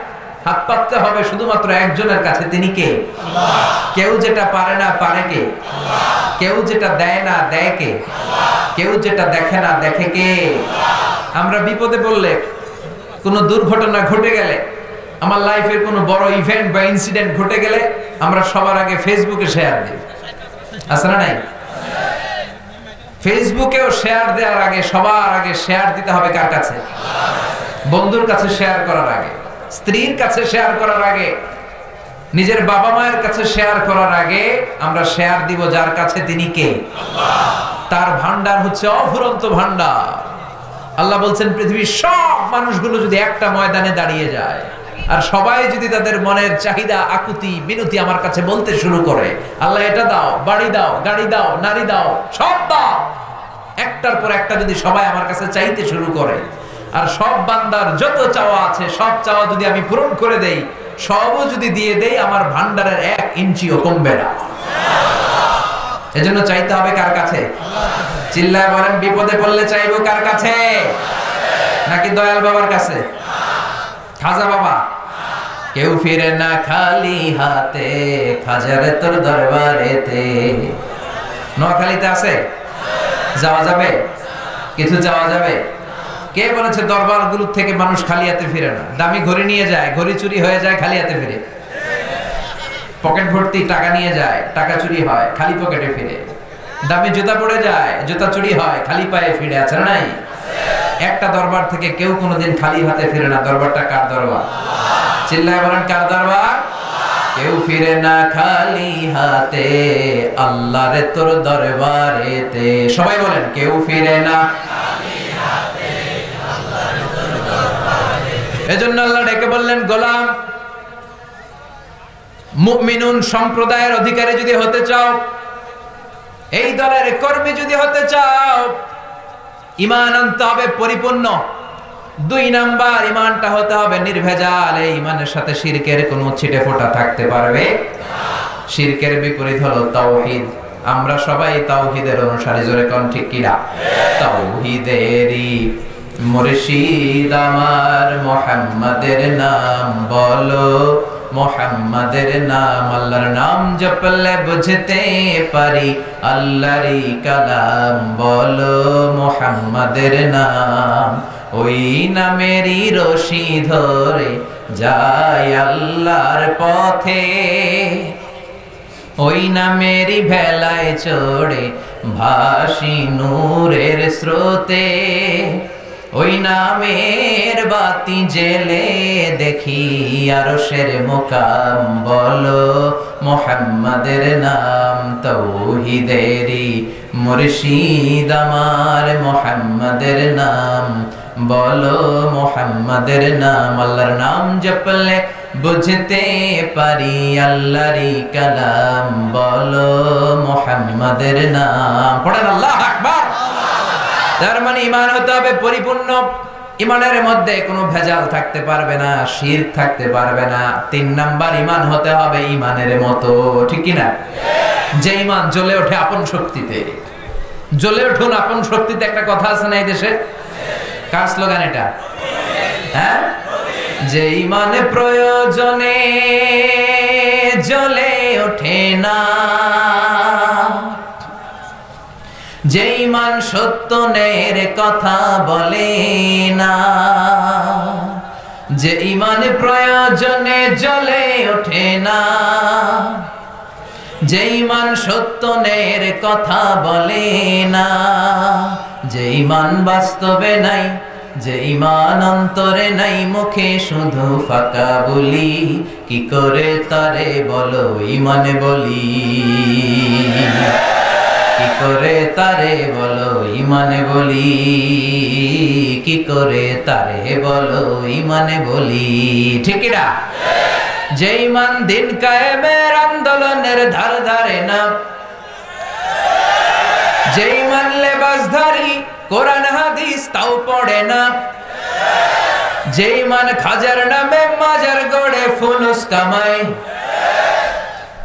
হাত পাততে হবে শুধুমাত্র একজনের কাছে, তিনি কে? আল্লাহ। কেউ যেটা পারে না পারে কে? আল্লাহ। কেউ যেটা দেয় না দেয় কে? আল্লাহ। কেউ যেটা দেখে না দেখে কে? আল্লাহ। আমরা বিপদে পড়লে, কোনো দুর্ঘটনা ঘটে গেলে, আমার লাইফের কোনো বড় ইভেন্ট বা ইনসিডেন্ট ঘটে গেলে আমরা সবার আগে ফেসবুকে শেয়ার দিই, আছে না নাই? ফেসবুকেও শেয়ার দেওয়ার আগে সবার আগে শেয়ার দিতে হবে কার কাছে? বন্ধুর কাছে শেয়ার করার আগে, স্ত্রীর কাছে শেয়ার করার আগে, নিজের বাবা মায়ের কাছে শেয়ার করার আগে আমরা শেয়ার দিব যার কাছে, তিনি কে? আল্লাহ। তার ভান্ডার হচ্ছে অফুরন্ত ভান্ডার। আল্লাহ বলছেন, পৃথিবীর সব মানুষগুলো যদি একটা ময়দানে দাঁড়িয়ে যায় আর সবাই যদি তাদের মনের চাহিদা, আকুতি, বিনতি আমার কাছে বলতে শুরু করে, আল্লাহ এটা দাও, বাড়ি দাও, গাড়ি দাও, নারী দাও, সব দাও, একটার পর একটা যদি সবাই আমার কাছে চাইতে শুরু করে, আর সব বান্দার যত চাওয়া আছে সব চাওয়া যদি আমি পূরণ করে দেই, সবও যদি দিয়ে দেই, আমার ভান্ডারের 1 ইঞ্চিও কমবে না। এজন্য চাইতে হবে কার কাছে? চিল্লায় বলেন, বিপদে পড়লে চাইবো কার কাছে? নাকি দয়াল বাবার কাছে? খাজা বাবা? কেউ ফিরে না খালি হাতে, খাজারে তোর দরবারেতে। নোয়াখালীতে আছে, যাওয়া যাবে? কিছু যাওয়া যাবে? কে বলেছে দরবারগুলো থেকে মানুষ খালি হাতে ফিরে না? দামি ঘড়ি নিয়ে যায়, ঘড়ি চুরি হয়ে যায়, খালি হাতে ফিরে। পকেট ভর্তি টাকা নিয়ে যায়, টাকা চুরি হয়, খালি পকেটে ফিরে। দামি জুতা পরে যায়, জুতা চুরি হয়, খালি পায়ে ফিরে। আছে না নাই? একটা দরবার থেকে কেউ কোনোদিন খালি হাতে ফিরে না। দরবারটা কার দরবার? চিল্লায় বলেন, কার দরবার? কেউ ফিরে না খালি হাতে, আল্লাহর তোর দরবারেতে। সবাই বলেন, কেউ ফিরে না খালি হাতে, আল্লাহর তোর দরবারেতে। এজন্য আল্লাহ ডেকে বললেন, গোলাম, মুমিনুন সম্প্রদায়ের অধিকারী যদি হতে চাও, এই দলের কর্মী যদি হতে চাও, ঈমান আনতে হবে পরিপূর্ণ। 2 নাম্বার, ঈমানটা হতে হবে নির্ভেজাল। এই ঈমানের সাথে শিরকের কোনো ছিটে ফোঁটা থাকতে পারবে না। শিরকের বিপরীত হলো তাওহীদ। আমরা সবাই তাওহীদের অনুসারী, জোরে কোন ঠিক কিনা? তাওহীদেরই মুর্শিদ আমার, মুহাম্মাদের নাম বলো, মুহাম্মাদের নাম। আল্লাহর নাম জপলে বুঝতে পারি আল্লাহরই কালাম, বলো মুহাম্মাদের নাম। ওই নামেরই রশি ধরে যায় আল্লাহর পথে, ওই নামেরই ভেলায় চড়ে ভাসি নূরের স্রোতে। ওই নামের বাতি জেলে দেখি আরশের মুকাম, বলো মুহাম্মাদের নাম। তাওহীদেরই মুর্শিদ আমার, মুহাম্মাদের নাম বলো, মুহাম্মাদের নাম। আল্লাহর নাম জপলে বুঝতে পারি আল্লাহরই কালাম, বলো মুহাম্মাদের নাম। পড়েন আল্লাহু আকবার। তার মানে ঈমান হতে হবে পরিপূর্ণ। ঈমানের মধ্যে কোনো ভেজাল থাকতে পারবে না, শিরক থাকতে পারবে না। 3 নাম্বার, ঈমান হতে হবে ঈমানের মতো, ঠিক কি না? যে ঈমান জ্বলে ওঠে আপন শক্তিতে। জ্বলে উঠুন আপন শক্তিতে, একটা কথা আছে না এই দেশে? কার স্লোগান এটা? হ্যাঁ, যে ঈমানে প্রয়োজনে জ্বলে ওঠে না, যে ঈমান সত্য ন্যায়ের কথা বলে না, যে ঈমান প্রয়োজনে জ্বলে ওঠে না, যে ঈমান সত্য ন্যায়ের কথা বলে না, যে ঈমান বাস্তবে নাই, যে ঈমান অন্তরে নাই, মুখে শুধু ফাঁকা বলি, কি করে তারে বলো ঈমানে বলি, কি করে তারে বলো ঈমানে বলি, কি করে তারে বলো ঈমানে বলি, ঠিক না? যে ঈমান দিন কায়েমের আন্দোলনের ধার ধারে না, যে ঈমান লেবাসধারী কোরআন হাদিস তাও পড়ে না, যে ঈমান খাজার নামে মাজার গড়ে ফুলুস কামায়,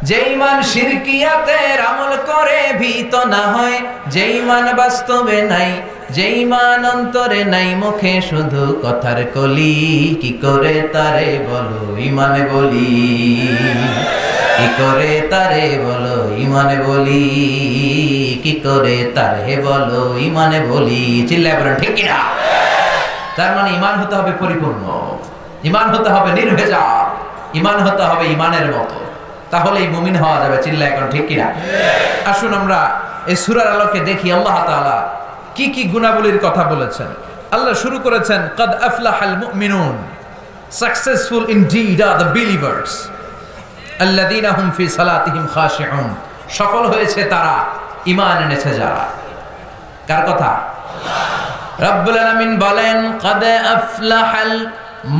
যে ঈমান শিরকিয়াতের আমল করে ভীত না হয়, যে ঈমান বাস্তবে নাই, যে ঈমান অন্তরে নাই, মুখে শুধু কথার কলি, কি করে তারে বলো ঈমানে বলি, কি করে তারে বলো ঈমানে বলি, কি করে তারে বলো ঈমানে বলি। চিল্লায় বলেন ঠিক কিনা? তার মানে ঈমান হতে হবে পরিপূর্ণ, ঈমান হতে হবে নির্ভেজাল, ঈমান হতে হবে ঈমানের মতো, তাহলেই মুমিন হওয়া যাবে। চিল্লায় এখন ঠিক কিনা? আসুন আমরা এই সূরার আলোকে দেখি আল্লাহ তাআলা কি কি গুণাবলীর কথা বলেছেন। আল্লাহ শুরু করেছেন, কাদ আফলাহাল মুমিনুন, successful indeed are the believers আল্লাযীনা হুম ফি সালাতিহিম খাশিউন। সফল হয়েছে তারা, ঈমান এনেছে যারা। কার কথা? রব্বুল আলামিন বলেন, কাদ আফলাহাল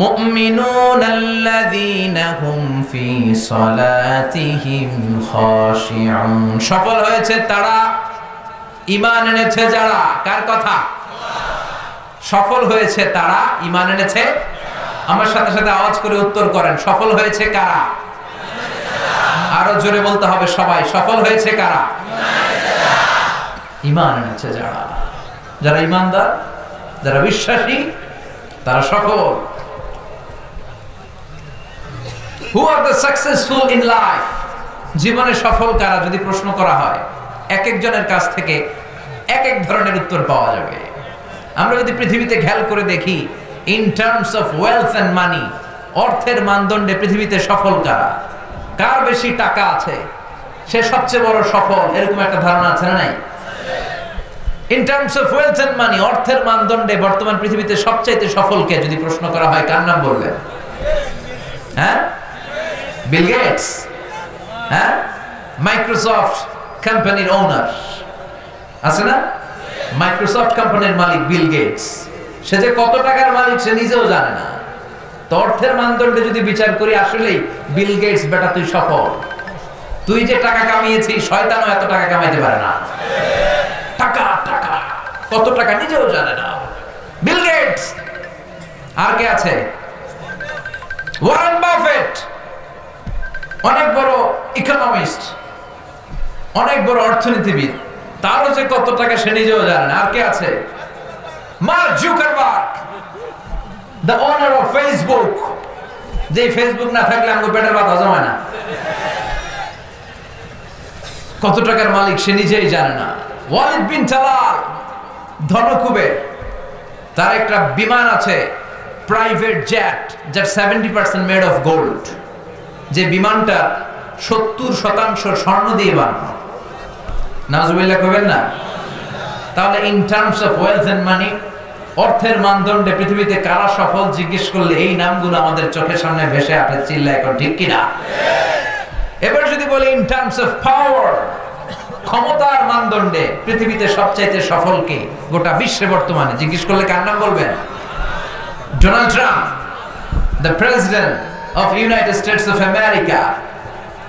মুমিনুন আল্লাযীনা হুম ফি সালাতিহিম খাশিউন। সফল হয়েছে তারা, ঈমান এনেছে যারা। কার কথা? সফল হয়েছে তারা, ঈমান এনেছে। আমার সাথে সাথে আওয়াজ করে উত্তর করেন, সফল হয়েছে কারা? আরো জোরে বলতে হবে সবাই, সফল হয়েছে কারা? ঈমান এনেছে যারা, যারা ঈমানদার, যারা বিশ্বাসী, তারা সফল। Who are the successful in life? জীবনে সফল কারা যদি প্রশ্ন করা হয়, এক একজনের কাছ থেকে এক এক ধরনের উত্তর পাওয়া যাবে। আমরা যদি পৃথিবীতে খেয়াল করে দেখি, in terms of wealth and money, অর্থের মানদণ্ডে পৃথিবীতে সফল কারা? কার বেশি টাকা আছে সে সবচেয়ে বড় সফল, এরকম একটা ধারণা আছে না নাই? In terms of wealth and money, অর্থের মানদণ্ডে বর্তমান পৃথিবীতে সবচাইতে সফলকে যদি প্রশ্ন করা হয়, কার নাম বলবেন? হ্যাঁ, বিল গেটস। হ্যাঁ, মাইক্রোসফট কোম্পানির ওনার আছে না? মাইক্রোসফট কোম্পানির মালিক বিল গেটস। সে যে কত টাকার মালিক সে নিজেও জানে না। তো অর্থের মানদণ্ডে যদি বিচার করি, আসলেই বিল গেটস বেটা তুই সফল। তুই যে টাকা কামিয়েছিস, শয়তানও এত টাকা কামাইতে পারে না। টাকা টাকা, কত টাকা নিজেও জানে না বিল গেটস। আর কে আছে? ওয়ারেন বাফেট, অনেক বড় ইকোনমিস্ট, অনেক বড় অর্থনীতিবিদ, তারও যে কত টাকা সে নিজেও জানে না। আর কে আছে? Mark Zuckerberg, the owner of Facebook. যে ফেসবুক না থাকলে আমাদের পেটের ভাত হজম হয় না। কত টাকার মালিক সে নিজেই জানে না। ওয়ালিদ বিন তালাল, ধনকুবের, তার একটা বিমান আছে, প্রাইভেট জেট, যার 70% মেড অফ গোল্ড। যে বিমানটা 70% স্বর্ণ দিয়ে বানানো। নাউজুবিল্লাহ কইবেন না? তাহলে in terms of wealth and money, অর্থের মানদণ্ডে পৃথিবীতে কারা সফল জিজ্ঞেস করলে এই নামগুলো আমাদের চোখের সামনে ভেসে আসে। চিল্লায় এখন ঠিক কিনা? এবার যদি বলি ইন টার্মস অফ পাওয়ার, ক্ষমতার মানদণ্ডে পৃথিবীতে সবচাইতে সফল কে গোটা বিশ্বে বর্তমানে জিজ্ঞেস করলে কার নাম বলবেন? Donald Trump, the president of United states of America.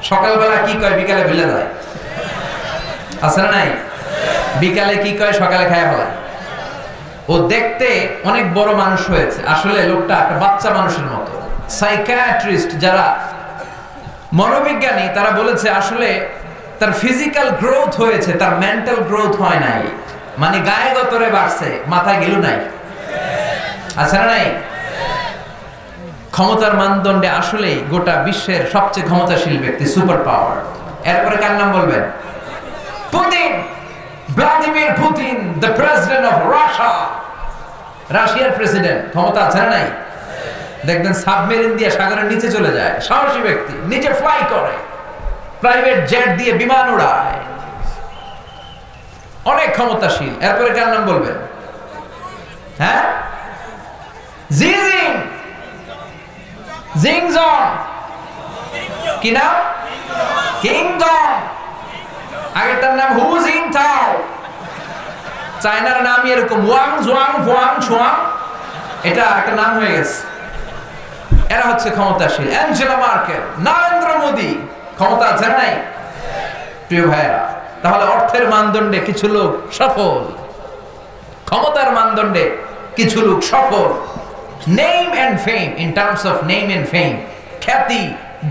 সকালবেলা কি কয়, বিকালে ভুলে যায়। আছে না নাই? বিকালে কি কয়, সকালে খায় ফেলায়। ও দেখতে অনেক বড় মানুষ হয়েছে, আসলে লোকটা একটা বাচ্চা মানুষের মতো। সাইকিয়াট্রিস্ট যারা মনোবিজ্ঞানী, তারা বলেছে আসলে তার ফিজিক্যাল গ্রোথ হয়েছে, তার মেন্টাল গ্রোথ হয় নাই। মানে গায়ে গতরে বাড়ছে, মাথায় গেলু নাই। আছে না নাই? ক্ষমতার মানদণ্ডে আসলে গোটা বিশ্বের সবচেয়ে ক্ষমতাশীল ব্যক্তি, সুপার পাওয়ার। এরপরে কার নাম বলবেন? Putin, Vladimir Putin, the president of Russia. রাশিয়ার প্রেসিডেন্ট, ক্ষমতা আছে না নাই? দেখবেন সাবমেরিন দিয়ে সাগরের নিচে চলে যায়, সাহসী ব্যক্তি, নিচে ফ্লাই করে, প্রাইভেট জেট দিয়ে বিমান উড়ায়, অনেক ক্ষমতাশীল। এরপরে কার নাম বলবেন? হ্যাঁ, জি জিংজং। কি নাম? কিং জং। আগেরটার নাম হু জিনটাও। চায়নার নাম এরকম ওয়াং জুয়াং ফুয়াং ছুয়াং, এটা একটা নাম হয়ে গেছে। এরা হচ্ছে ক্ষমতাশীল। অ্যাঞ্জেলা মার্কেল, নরেন্দ্র মোদী, ক্ষমতা আছে নাই? প্রিয় ভাইরা, তাহলে অর্থের মানদণ্ডে কিছু লোক সফল, ক্ষমতার মানদণ্ডে কিছু লোক সফল। Name and fame, in terms of name and fame, খ্যাতি,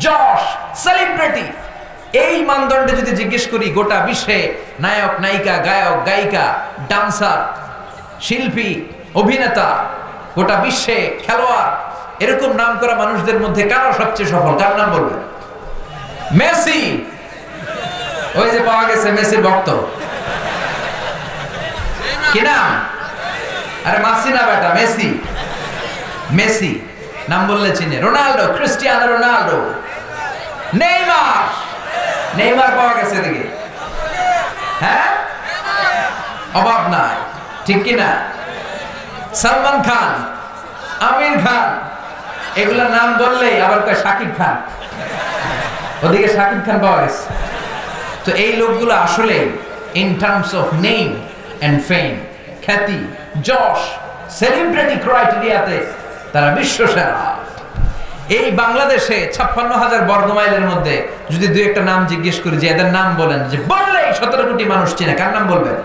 যশ, সেলিব্রিটি, এই মানদণ্ডে যদি জিজ্ঞেস করি, গোটা বিশ্বে নায়ক নায়িকা, গায়ক গায়িকা, ডান্সার, শিল্পী, অভিনেতা, গোটা বিশ্বে খেলোয়াড়, এরকম নাম করা মানুষদের মধ্যে কারা সবচেয়ে সফল? কার নাম বলবেন? মেসি। ওই যে পাওয়া গেছে মেসির ভক্ত, কি নাম? আরে মাসি না বেটা, মেসি। মেসি নাম বললে চিনে। Ronaldo, Cristiano Ronaldo, Neymar. Neymar পাওয়া গেছে এদিকে, হ্যাঁ, অভাব নাই, ঠিক কি না? সালমান খান, আমির খান, এগুলা নাম বললেই আবার কয় শাকিব খান, ওদিকে শাকিব খান পাওয়া গেছে। তো এই লোকগুলো আসলে in terms of name and fame, খ্যাতি, যশ, সেলিব্রিটি ক্রাইটেরিয়াতে তারা বিশ্বসেরা। এই বাংলাদেশে 56,000 বর্গমাইলের মধ্যে যদি দুই একটা নাম জিজ্ঞেস করি যে এদের নাম বলেন, যে বললেই 17 কোটি মানুষ চিনে, কার নাম বলবেন?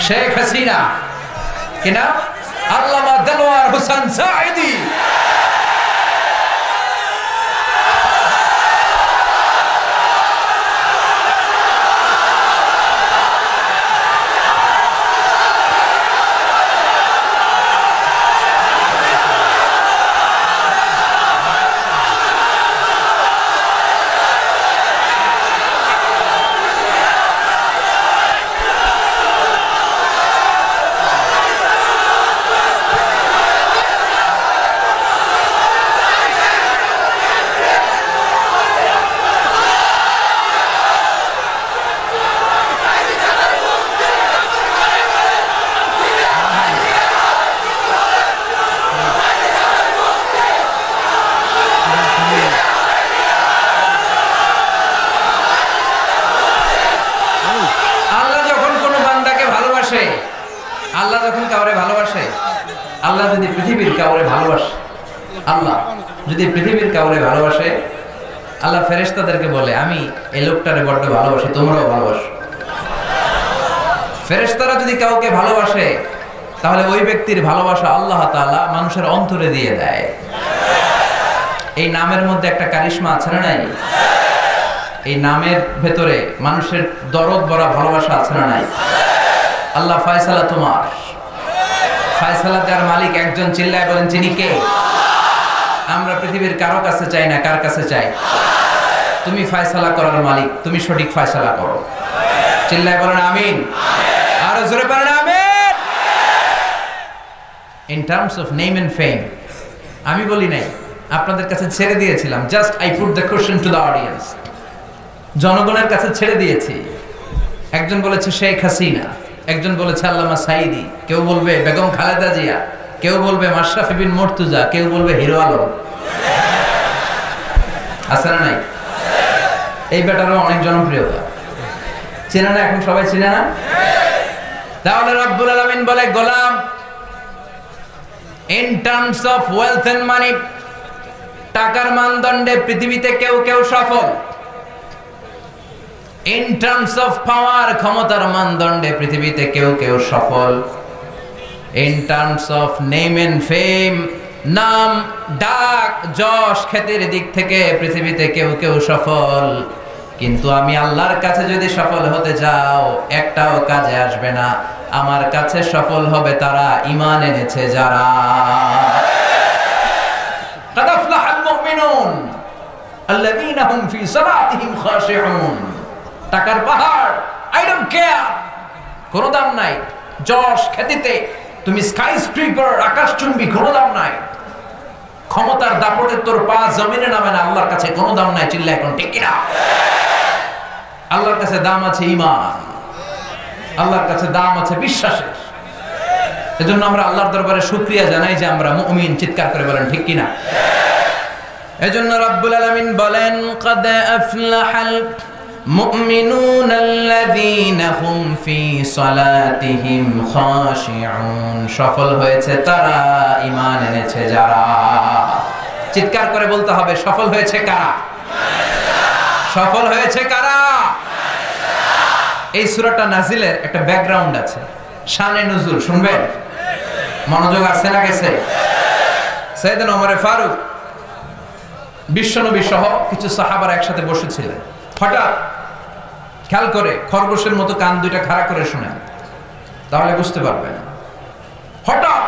শেখ হাসিনা। কি নাম? আল্লামা দেলোয়ার হোসেন সাঈদী। আল্লাহ যখন কাউরে ভালোবাসে, আল্লাহ যদি পৃথিবীর কাউরে ভালোবাসে, আল্লাহ যদি পৃথিবীর কাউরে ভালোবাসে, আল্লাহ ফেরেশতাদেরকে বলে আমি এই লোকটারে বড্ড ভালোবাসি, তোমরাও ভালোবাসো। ফেরেশতারা যদি কাউকে ভালোবাসে তাহলে ওই ব্যক্তির ভালোবাসা আল্লাহ তাআলা মানুষের অন্তরে দিয়ে দেয়। এই নামের মধ্যে একটা কারিশমা আছে না নাই? এই নামের ভেতরে মানুষের দরদ ভরা ভালোবাসা আছে না নাই? আল্লাহ ফয়সালা তোমার, ফয়সালা দেওয়ার মালিক একজন, চিল্লায় বলেন যিনি কে? আমরা পৃথিবীর কারো কাছে চাই না, কার কাছে চাই? তুমি ফয়সালা করার মালিক, তুমি সঠিক ফয়সালা করো। চিল্লায় বলেন আমিন, আর জোরে বলেন আমিন। In terms of name and fame, আমি বলি নাই, আপনাদের কাছে ছেড়ে দিয়েছিলাম। Just I put the question to the audience, জনগণের কাছে ছেড়ে দিয়েছি। একজন বলেছে শেখ হাসিনা, একজন বলেছে আল্লামা সাইদি, কেউ বলবে বেগম খালেদা জিয়া, কেউ বলবে মাশরাফি বিন মুর্তজা, কেউ বলবে হিরো আলম। আছে না নাই? এই ব্যাটারও অনেক জনপ্রিয়তা, চেনে না? এখন সবাই চেনে না? তাহলে রব্বুল আলামিন বলে গোলাম, in terms of wealth and money, টাকার মানদণ্ডে পৃথিবীতে কেউ কেউ সফল। ইন টার্মস অফ পাওয়ার, ক্ষমতার মানদণ্ডে পৃথিবীতে কেউ কেউ সফল। In terms of name and fame, নাম ডাক যশ খ্যাতির দিক থেকে পৃথিবীতে কেউ কেউ সফল। কিন্তু আমি আল্লাহর কাছে যদি সফল হতে যাও, একটাও কাজে আসবে না। আমার কাছে সফল হবে তারা ঈমান এনেছে যারা। قد أفلح المؤمنون الذين هم في صلاتهم خاشعون। টাকার পাহাড়, আই ডোন্ট কেয়ার, কোনো দাম নাই। যশ খ্যাতিতে তুমি স্কাই স্ক্রিপার, আকাশচুম্বী, কোনো দাম নাই। ক্ষমতার দাপটে তোর পা জমিনে নামে না, আল্লাহর কাছে কোনো দাম নাই। চিল্লা এখন ঠিক কিনা? আল্লাহর কাছে দাম আছে ঈমান, আল্লাহর কাছে দাম আছে বিশ্বাসের। এজন্য আমরা আল্লাহর দরবারে শুকরিয়া জানাই যে আমরা মুমিন। চিৎকার করে বলেন ঠিক কিনা? এজন্য রব্বুল আলামিন বলেন قد أفلح المؤمنون الذين هم في صلاتهم خاشعون। সফল হয়েছে তারা, ঈমান এনেছে যারা। চিৎকার করে বলতে হবে সফল হয়েছে কারা? সফল হয়েছে কারা? এই সূরাটা নাজিলের একটা ব্যাকগ্রাউন্ড আছে, শানে নুজুল শুনবেন? মনোযোগ আছে না গেছে? সাইয়েদনা ওমর ফারুক বিশ্বনবী সহ কিছু সাহাবারা একসাথে বসেছিলেন। হঠাৎ খেয়াল করে খরগোশের মতো কান দুইটা খাড়া করে শুনেন, তাহলে বুঝতে পারবেন। হঠাৎ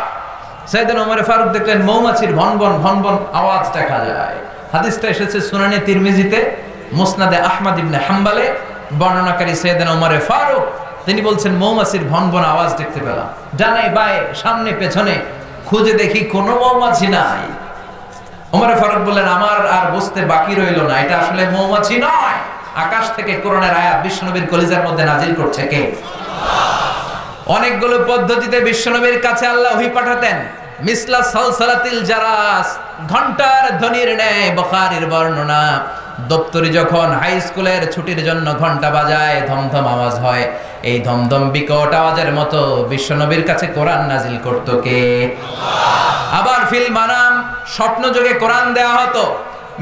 সাইয়েদনা ওমর ফারুক দেখলেন মৌমাছির ভনভন ভনভন আওয়াজ দেখা যায়। হাদিসটা এসেছে সুনানে তিরমিজিতে, মুসনাদে আহমদ ইবনে হাম্বলে। বর্ণনাকারী সাইয়েদনা ওমর ফারুক তিনি বলছেন মৌমাছির ভনভন আওয়াজ দেখতে পেলাম, ডানে বায়ে সামনে পেছনে খুঁজে দেখি কোনো মৌমাছি নাই। ওমর ফারুক বললেন আমার আর বুঝতে বাকি রইল না, এটা আসলে মৌমাছি নয়, আকাশ থেকে কোরআনের আয়াত বিশ্বনবীর কলিজার মধ্যে নাজিল করছে কে? অনেকগুলো পদ্ধতিতে বিশ্বনবীর কাছে আল্লাহ ওহী পাঠাতেন। মিসলা সালসালাতিল জারাস, ঘন্টার ধ্বনির ন্যায় বুখারীর বর্ণনা। দপ্তরি যখন হাই স্কুলের ছুটির জন্য ঘন্টা বাজায়, ধমধম আওয়াজ হয়, এই ধমধম বিকট আওয়াজের মতো বিশ্বনবীর কাছে কোরআন নাজিল করত কে? আবার ফিল মানাম, স্বপ্ন যোগে কোরআন দেওয়া হতো।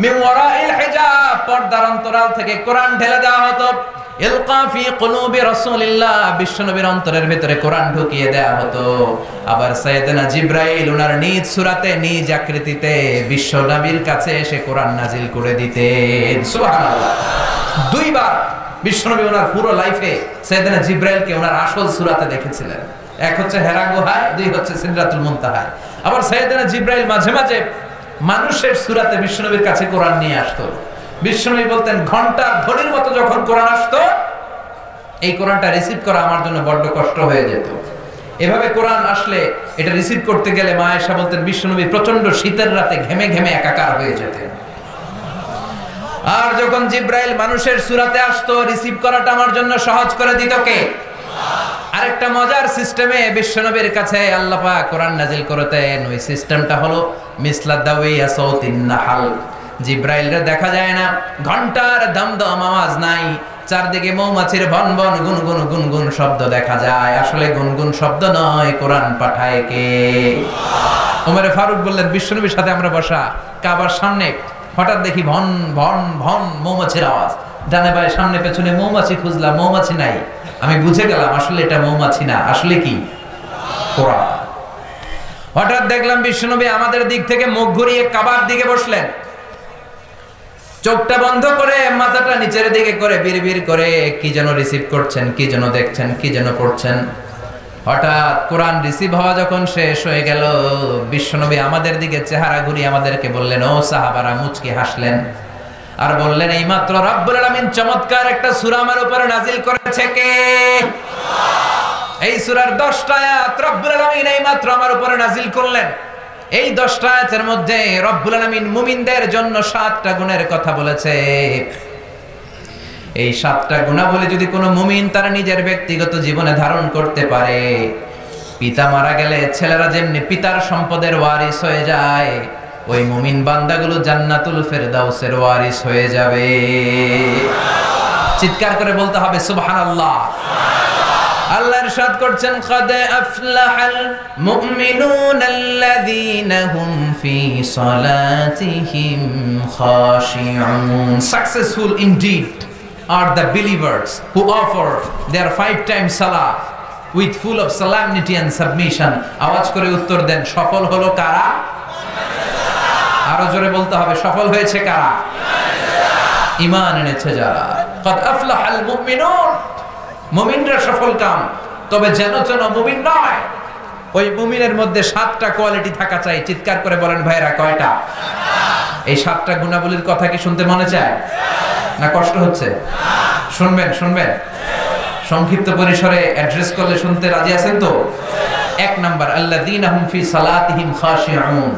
মিন ওয়ারাইল হিজাব, পর্দার অন্তরাল থেকে কোরআন ঢেলে দেওয়া হতো। ইলকা ফি কুলুবি রাসূলিল্লাহ, বিশ্বনবীর অন্তরের ভিতরে কোরআন ঢুকিয়ে দেওয়া হতো। আবার সাইয়েদনা জিবরাইল ওনার নিজ সূরাতে নিজ আকৃতিতে বিশ্বনবীর কাছে এসে কোরআন নাজিল করে দিতেন। সুবহানাল্লাহ। দুইবার বিশ্বনবী ওনার পুরো লাইফে সাইয়েদনা জিবরাইলকে ওনার আসল সূরাতে দেখেছিলেন। এক হচ্ছে হেরা গুহায়, দুই হচ্ছে সিদরাতুল মুনতাহায়। আবার সাইয়েদনা জিবরাইল মাঝে মাঝে মানুষের সূরাতে বিশ্বনবীর কাছে কোরআন নিয়ে আসতো। বিশ্বনবী বলতেন ঘন্টার ধ্বনির মতো যখন কোরআন আসতো, এই কোরআনটা রিসিভ করা আমার জন্য বড্ড কষ্ট হয়ে যেত। এভাবে কোরআন আসলে এটা রিসিভ করতে গেলে মা আয়েশা বলতেন বিশ্বনবী প্রচন্ড শীতের রাতে ঘেমে ঘেমে একাকার হয়ে যেতেন। আর যখন জিবরাইল মানুষের সূরাতে আসতো, রিসিভ করাটা আমার জন্য সহজ করে দিত কে? আরেকটা মজার সিস্টেমে বিশ্বনবীর কাছে আল্লাহ পাক কোরআন নাজিল করতেন। ওই সিস্টেমটা হলো মিসলা দাওয়িয়া সাউতিন নাহাল। জিবরাইলরে দেখা যায় না, ঘন্টার দমদম আওয়াজ নাই, চারদিকে মৌমাছির ভন ভন গুনগুন গুনগুন শব্দ দেখা যায়, আসলে গুনগুন শব্দ নয়, কোরআন পাঠায় কে? ওমরে ফারুক বললেন, বিশ্বনবীর সাথে আমরা বসা কাবার সামনে, হঠাৎ দেখি ভন ভন ভন মৌমাছির আওয়াজ, ডানে বায়ে সামনে পেছনে মৌমাছি খুঁজলাম, মৌমাছি নাই। আমি বুঝে গেলাম আসলে এটা মৌমাছি না, আসলে কি? কোরআন। হঠাৎ দেখলাম বিশ্বনবী আমাদের দিক থেকে মুখ ঘুরিয়ে কাবার দিকে বসলেন, চোখটা বন্ধ করে মাথাটা নিচের দিকে করে বিড়বিড় করে কি যেন রিসিভ করছেন, কি যেন দেখছেন, কি যেন পড়ছেন। হঠাৎ কোরআন রিসিভ হওয়া যখন শেষ হয়ে গেল, বিশ্বনবী আমাদের দিকে চেহারা ঘুরিয়ে আমাদেরকে বললেন, ও সাহাবারা, মুচকি হাসলেন আর বললেন, এইমাত্র রব্বুল আলামিন চমৎকার একটা সূরা আমার উপরে নাজিল করেছে। কে? এই সূরার 10টা আয়াত রব্বুল আলামিন এইমাত্র আমার উপরে নাজিল করলেন। এই 10টা আয়াতের মধ্যে রব্বুল আলামিন মুমিনদের জন্য 7টা গুণের কথা বলেছে। এই 7টা গুণাবলী যদি কোনো মুমিন তার নিজের ব্যক্তিগত জীবনে ধারণ করতে পারে, পিতা মারা গেলে ছেলেরা যেমনি পিতার সম্পদের ওয়ারিস হয়ে যায়, ওই মুমিন বান্দাগুলো জান্নাতুল ফেরদাউসের ওয়ারিস হয়ে যাবে। চিৎকার করে বলতে হবে সুবহানাল্লাহ। আল্লাহ ইরশাদ করছেন, قد أفلح المؤمنون الذين هم في صلاتهم خاشعون. Successful indeed are the believers who offer their 5 times salah with full of solemnity and submission. আওয়াজ করে উত্তর দেন, সফল হলো কারা? আরো জোরে বলতে হবে, সফল হয়েছে কারা? ঈমান এনেছে যারা। قد أفلح المؤمنون, মুমিনরা সফল কাম। তবে যেন মুমিন নয়, ওই মুমিনের মধ্যে 7টা কোয়ালিটি থাকা চাই। চিৎকার করে বলেন ভাইরা, কয়টা? এই 7টা গুণাবলীর কথা কি শুনতে মনে চায় না কষ্ট হচ্ছে? শুনবেন শুনবেন, সংক্ষিপ্ত পরিসরে অ্যাড্রেস করলে শুনতে রাজি আছেন তো? 1 নাম্বার, আল্লাযীনা হুম ফি সালাতিহিম খাশিউন।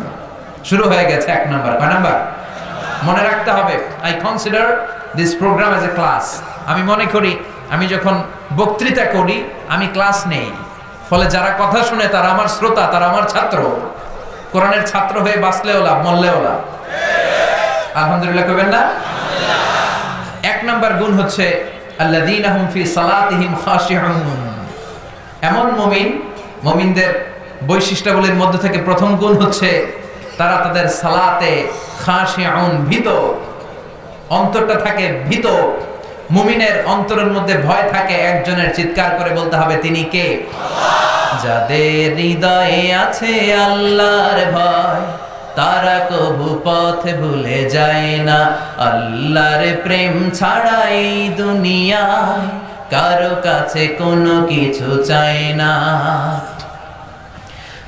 শুরু হয়ে গেছে 1 নাম্বার। কয় নাম্বার? মনে রাখতে হবে, I consider this programme as a class. আমি মনে করি আমি যখন বক্তৃতা করি আমি ক্লাস নেই, ফলে যারা কথা শুনে তারা আমার শ্রোতা, তারা আমার ছাত্র। কোরআনের ছাত্র হয়ে বাঁচলেও লাভ, মরলেও লাভ। আলহামদুলিল্লাহ কইবেন না? 1 নাম্বার গুণ হচ্ছে আল্লাযীনা হুম ফি সালাতিহিম খাশিউন। এমন মুমিনদের বৈশিষ্ট্যাবলীর মধ্যে থেকে প্রথম গুণ হচ্ছে তারা তাদের সালাতে খাশিউন, ভীত। অন্তরটা থাকে ভীত। মুমিনের অন্তরের মধ্যে ভয় থাকে একজনের। চিৎকার করে বলতে হবে, তিনি কে? যাদের হৃদয়ে আছে আল্লাহর ভয়, তারা কবু পথ ভুলে যায় না। আল্লাহর প্রেম ছাড়া এই দুনিয়ায় কারো কাছে কোনো কিছু চায় না।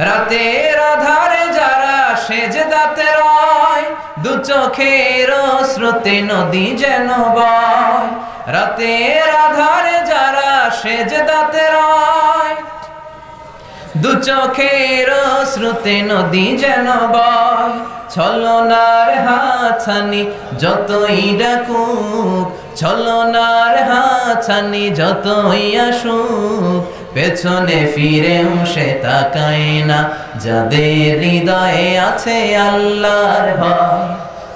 রাতের আধারে যারা সেজদাতে রয়, দু চোখের স্রোতে নদী যেন বয়। রাতের আধারে যারা সেজদাতে রয়, দু চোখের স্রোতে নদী যেন বয়। ছলনার হাতছানি যতই ডাকুক, ছলনার হাতছানি যতই আসুক, পেছনে ফিরেও সে তাকায় না। যাদের হৃদয়ে আছে আল্লাহর ভয়,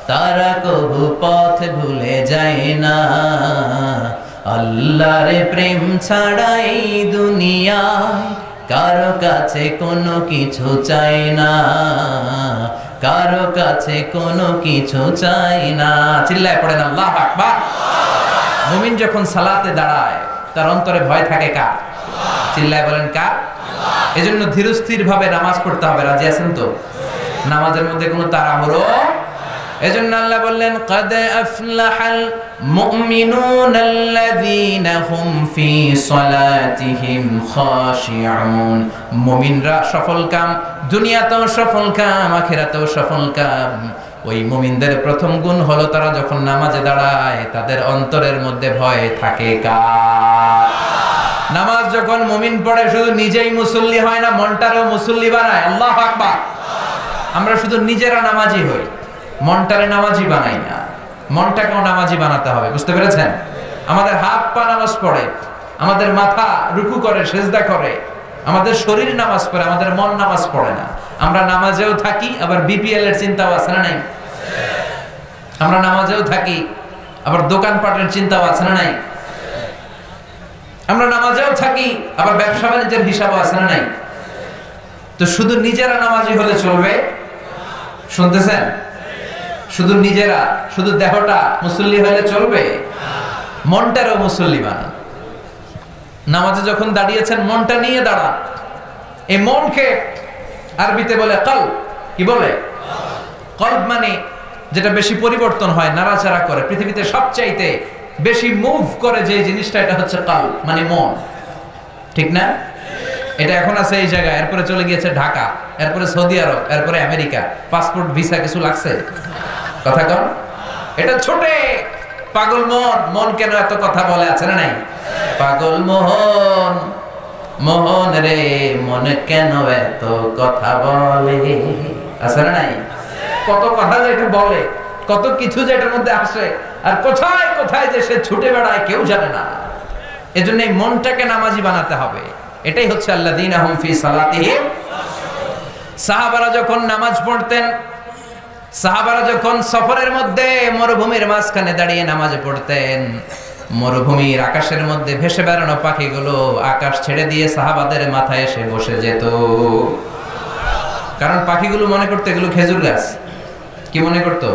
তারা কবু পথ ভুলে যায় না। আল্লাহর প্রেম ছাড়া এই দুনিয়ায় কারো কাছে কোনো কিছু চাই না, কারো কাছে কোনো কিছু চাই না। চিল্লায় পড়েন আল্লাহু আকবার। মুমিন যখন সালাতে দাঁড়ায় তার অন্তরে ভয় থাকে কার? চিল্লায় বলেন কার? এজন্য ধীরস্থির ভাবে নামাজ পড়তে হবে। রাজি আছেন তো? নামাজের মধ্যে কোনো তাড়াহুড়ো। এজন্য আল্লাহ বললেন, قد أفلح المؤمنون الذين هم في صلاتهم خاشعون। মুমিনরা সফলকাম, দুনিয়াতেও সফলকাম, আখিরাতেও সফলকাম। ওই মুমিনদের প্রথম গুণ হলো তারা যখন নামাজে দাঁড়ায় তাদের অন্তরের মধ্যে ভয় থাকে কার? নামাজ যখন মুমিন পড়ে শুধু নিজেই মুসল্লি হয় না, মনটারও মুসল্লি বানায়। আল্লাহু আকবার। আমরা শুধু নিজেরা নামাজি হই, মনটারে নামাজি বানাই না। মনটাকেও নামাজি বানাতে হবে, বুঝতে পেরেছেন? আমাদের হাত পা নামাজ পড়ে, আমাদের মাথা রুকু করে, সেজদা করে, আমাদের শরীর নামাজ পড়ে, আমাদের মন নামাজ পড়ে না। আমরা নামাজেও থাকি, আবার বিপিএল এর চিন্তাও আছে না নাই? আমরা নামাজেও থাকি, আবার দোকানপাটের চিন্তাও আছে না নাই? আমরা নামাজেও থাকি, আবার ব্যবসা বাণিজ্যের হিসাবও আছে না নাই? তো শুধু নিজেরা নামাজি হলে চলবে? শুনতেছেন? শুধু নিজেরা, শুধু দেহটা মুসল্লি হলে চলবে? মনটারও মুসল্লি বানান। নামাজে যখন দাঁড়িয়েছেন মনটা নিয়ে দাঁড়ান। এই মনকে আরবিতে বলে কলব। কি বলে? কলব মানে যেটা বেশি পরিবর্তন হয়, নাড়াচাড়া করে, পৃথিবীতে সবচাইতে বেশি মুভ করে যে জিনিসটা, এটা হচ্ছে কলব মানে মন। ঠিক না? এটা এখন আছে এই জায়গায়, এরপরে চলে গিয়েছে ঢাকা, এরপরে সৌদি আরব, এরপরে আমেরিকা। পাসপোর্ট ভিসা কিছু লাগছে? কথা কন। এটা ছোটে পাগল মন। মন কেন এত কথা বলে, আছে না নাই? পাগল মোহন, মোহন রে মন কেন এত কথা বলে, আছে না নাই? কত কথা যে এটা বলে, কত কিছু যে এটার মধ্যে আসে, আর কোথায় কোথায় যে সে ছুটে বেড়ায় কেউ জানে না। এজন্য এই মনটাকে নামাজি বানাতে হবে। এটাই হচ্ছে আল্লাযীনা হুম ফি সালাতিহিম। সাহাবারা যখন নামাজ পড়তেন, সাহাবারা যখন সফরের মধ্যে মরুভূমির মাঝখানে দাঁড়িয়ে নামাজ পড়তেন, মরুভূমির আকাশের মধ্যে ভেসে বেড়ানো পাখিগুলো আকাশ ছেড়ে দিয়ে সাহাবাদের মাথায় এসে বসে যেত। কারণ পাখিগুলো মনে করতো এগুলো খেজুর গাছ। কি মনে করতো?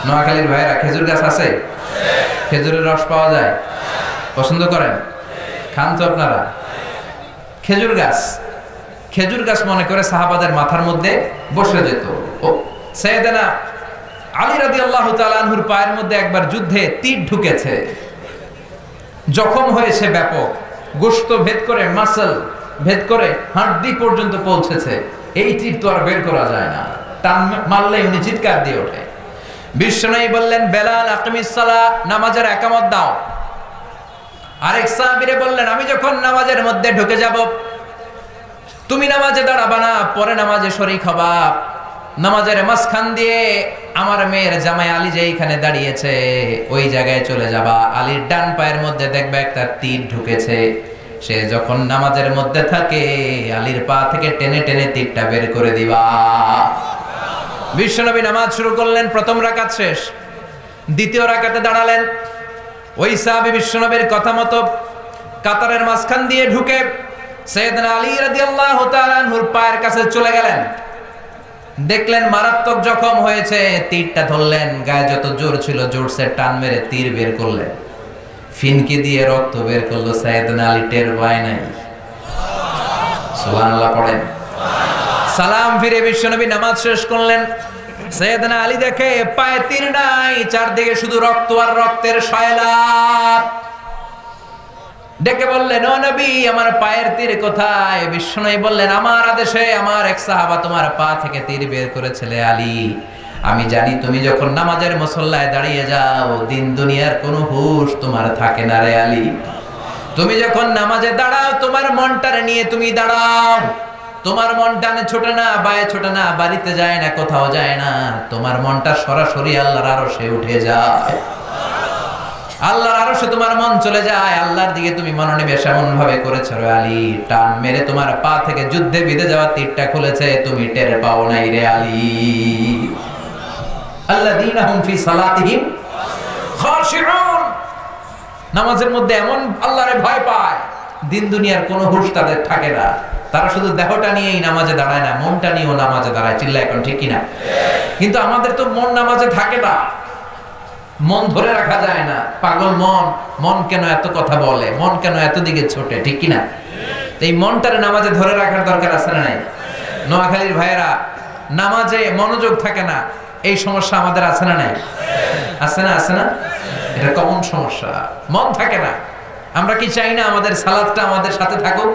নোয়াখালীর ভাইরা, খেজুর গাছ আছে? খেজুরের রস পাওয়া যায়? পছন্দ করেন? খান তো আপনারা? খেজুর গাছ, খেজুর গাছ মনে করে সাহাবাদের মাথার মধ্যে বসে যেত। ও সাইয়েদনা আলী রাদিয়াল্লাহু তাআলা আনহুর পায়ের মধ্যে একবার যুদ্ধে তীর ঢুকেছে, জখম হয়েছে ব্যাপক, গোশত ভেদ করে, মাসল ভেদ করে হাড়ি পর্যন্ত পৌঁছেছে। এই তীর তো আর বের করা যায় না, টান মারলে উনি চিৎকার দিয়ে ওঠে। বিশ্বনবী বললেন, বেলাল আকিমিস সালাহ, নামাজের ইকামত দাও। আরেক সাহাবীরে বললেন, আমি যখন নামাজের মধ্যে ঢুকে যাব, তুমি নামাজে দাঁড়াবা না, পরে নামাজে শরীক হবা। নামাজের মাঝখান দিয়ে আমার মেয়ের জামাই আলী যেইখানে দাঁড়িয়েছে ওই জায়গায় চলে যাবা। আলীর ডান পায়ের মধ্যে দেখবে একটা তীর ঢুকেছে। সে যখন নামাজের মধ্যে থাকে আলীর পা থেকে টেনে টেনে তীরটা বের করে দিবা। বিশ্বনবী নামাজ শুরু করলেন, প্রথম রাকাত শেষ, দ্বিতীয় রাকাতে দাঁড়ালেন। ওই সাহাবী বিশ্বনবীর কথা মতো কাতারের মাঝখান দিয়ে ঢুকে সাইয়েদনা আলী রাদিয়াল্লাহু তাআলা আনহুর পায়ের কাছে চলে গেলেন। দেখলেন মারাত্মক জখম হয়েছে, তীরটা ধরলেন, গায়ে যত জোর ছিল জোরসে টান মেরে তীর বের করলেন। ফিনকি দিয়ে রক্ত বের করলো, সাইয়েদনা আলী টের পায় নাই। সুবহানাল্লাহ পড়েন। সালাম ফিরে বিশ্বনবী নামাজ শেষ করলেন। সাইয়েদনা আলী দেখে পায়ে তীর নাই, চারদিকে শুধু রক্ত আর রক্তের সয়লাব। ডেকে বললেন, ও নবী, আমার পায়ের তীর কোথায়? বিশ্বনবী বললেন, আমার আদেশে আমার এক সাহাবা তোমার পা থেকে তীর বের করেছিলে আলী। আমি জানি তুমি যখন নামাজের মুসল্লায় দাঁড়িয়ে যাও দিন দুনিয়ার কোনো হুঁশ তোমার থাকে না রে আলী। তুমি যখন নামাজে দাঁড়াও তোমার মনটারে নিয়ে তুমি দাঁড়াও। তোমার মন ডানে ছোটে না, বায়ে ছোটে না, বাড়িতে যায় না, কোথাও যায় না। তোমার মনটা সরাসরি আল্লাহর আরশে উঠে যায়। আল্লাহর আরশে তোমার মন চলে যায়, আল্লাহর দিকে তুমি মনোনিবেশ এমন ভাবে করেছো রে আলী, টান মেরে তোমার পা থেকে যুদ্ধে বিঁধে যাওয়া তীরটা খুলেছে, তুমি টের পাও নাই রে আলী। আল্লাযীনা হুম ফি সালাতিহিম খাশিউন। নামাজের মধ্যে এমন আল্লাহরে ভয় পায়, দিন দুনিয়ার কোনো হুঁশ তাদের থাকে না। তারা শুধু দেহটা নিয়েই নামাজে দাঁড়ায় না, মনটা নিয়েও নামাজে দাঁড়ায়। চিল্লা এখন ঠিক কিনা? কিন্তু আমাদের তো মন নামাজে থাকে না, মন ধরে রাখা যায় না। পাগল মন, মন কেন এত কথা বলে, মন কেন এত দিকে ছোটে, ঠিক কিনা? এই মনটারে নামাজে ধরে রাখার দরকার আছে না নাই? নোয়াখালীর ভাইয়েরা, নামাজে মনোযোগ থাকে না, এই সমস্যা আমাদের আছে না নাই? আছে না? আছে না? এটা কমন সমস্যা, মন থাকে না। আমরা কি চাই না আমাদের সালাতটা আমাদের সাথে থাকুক?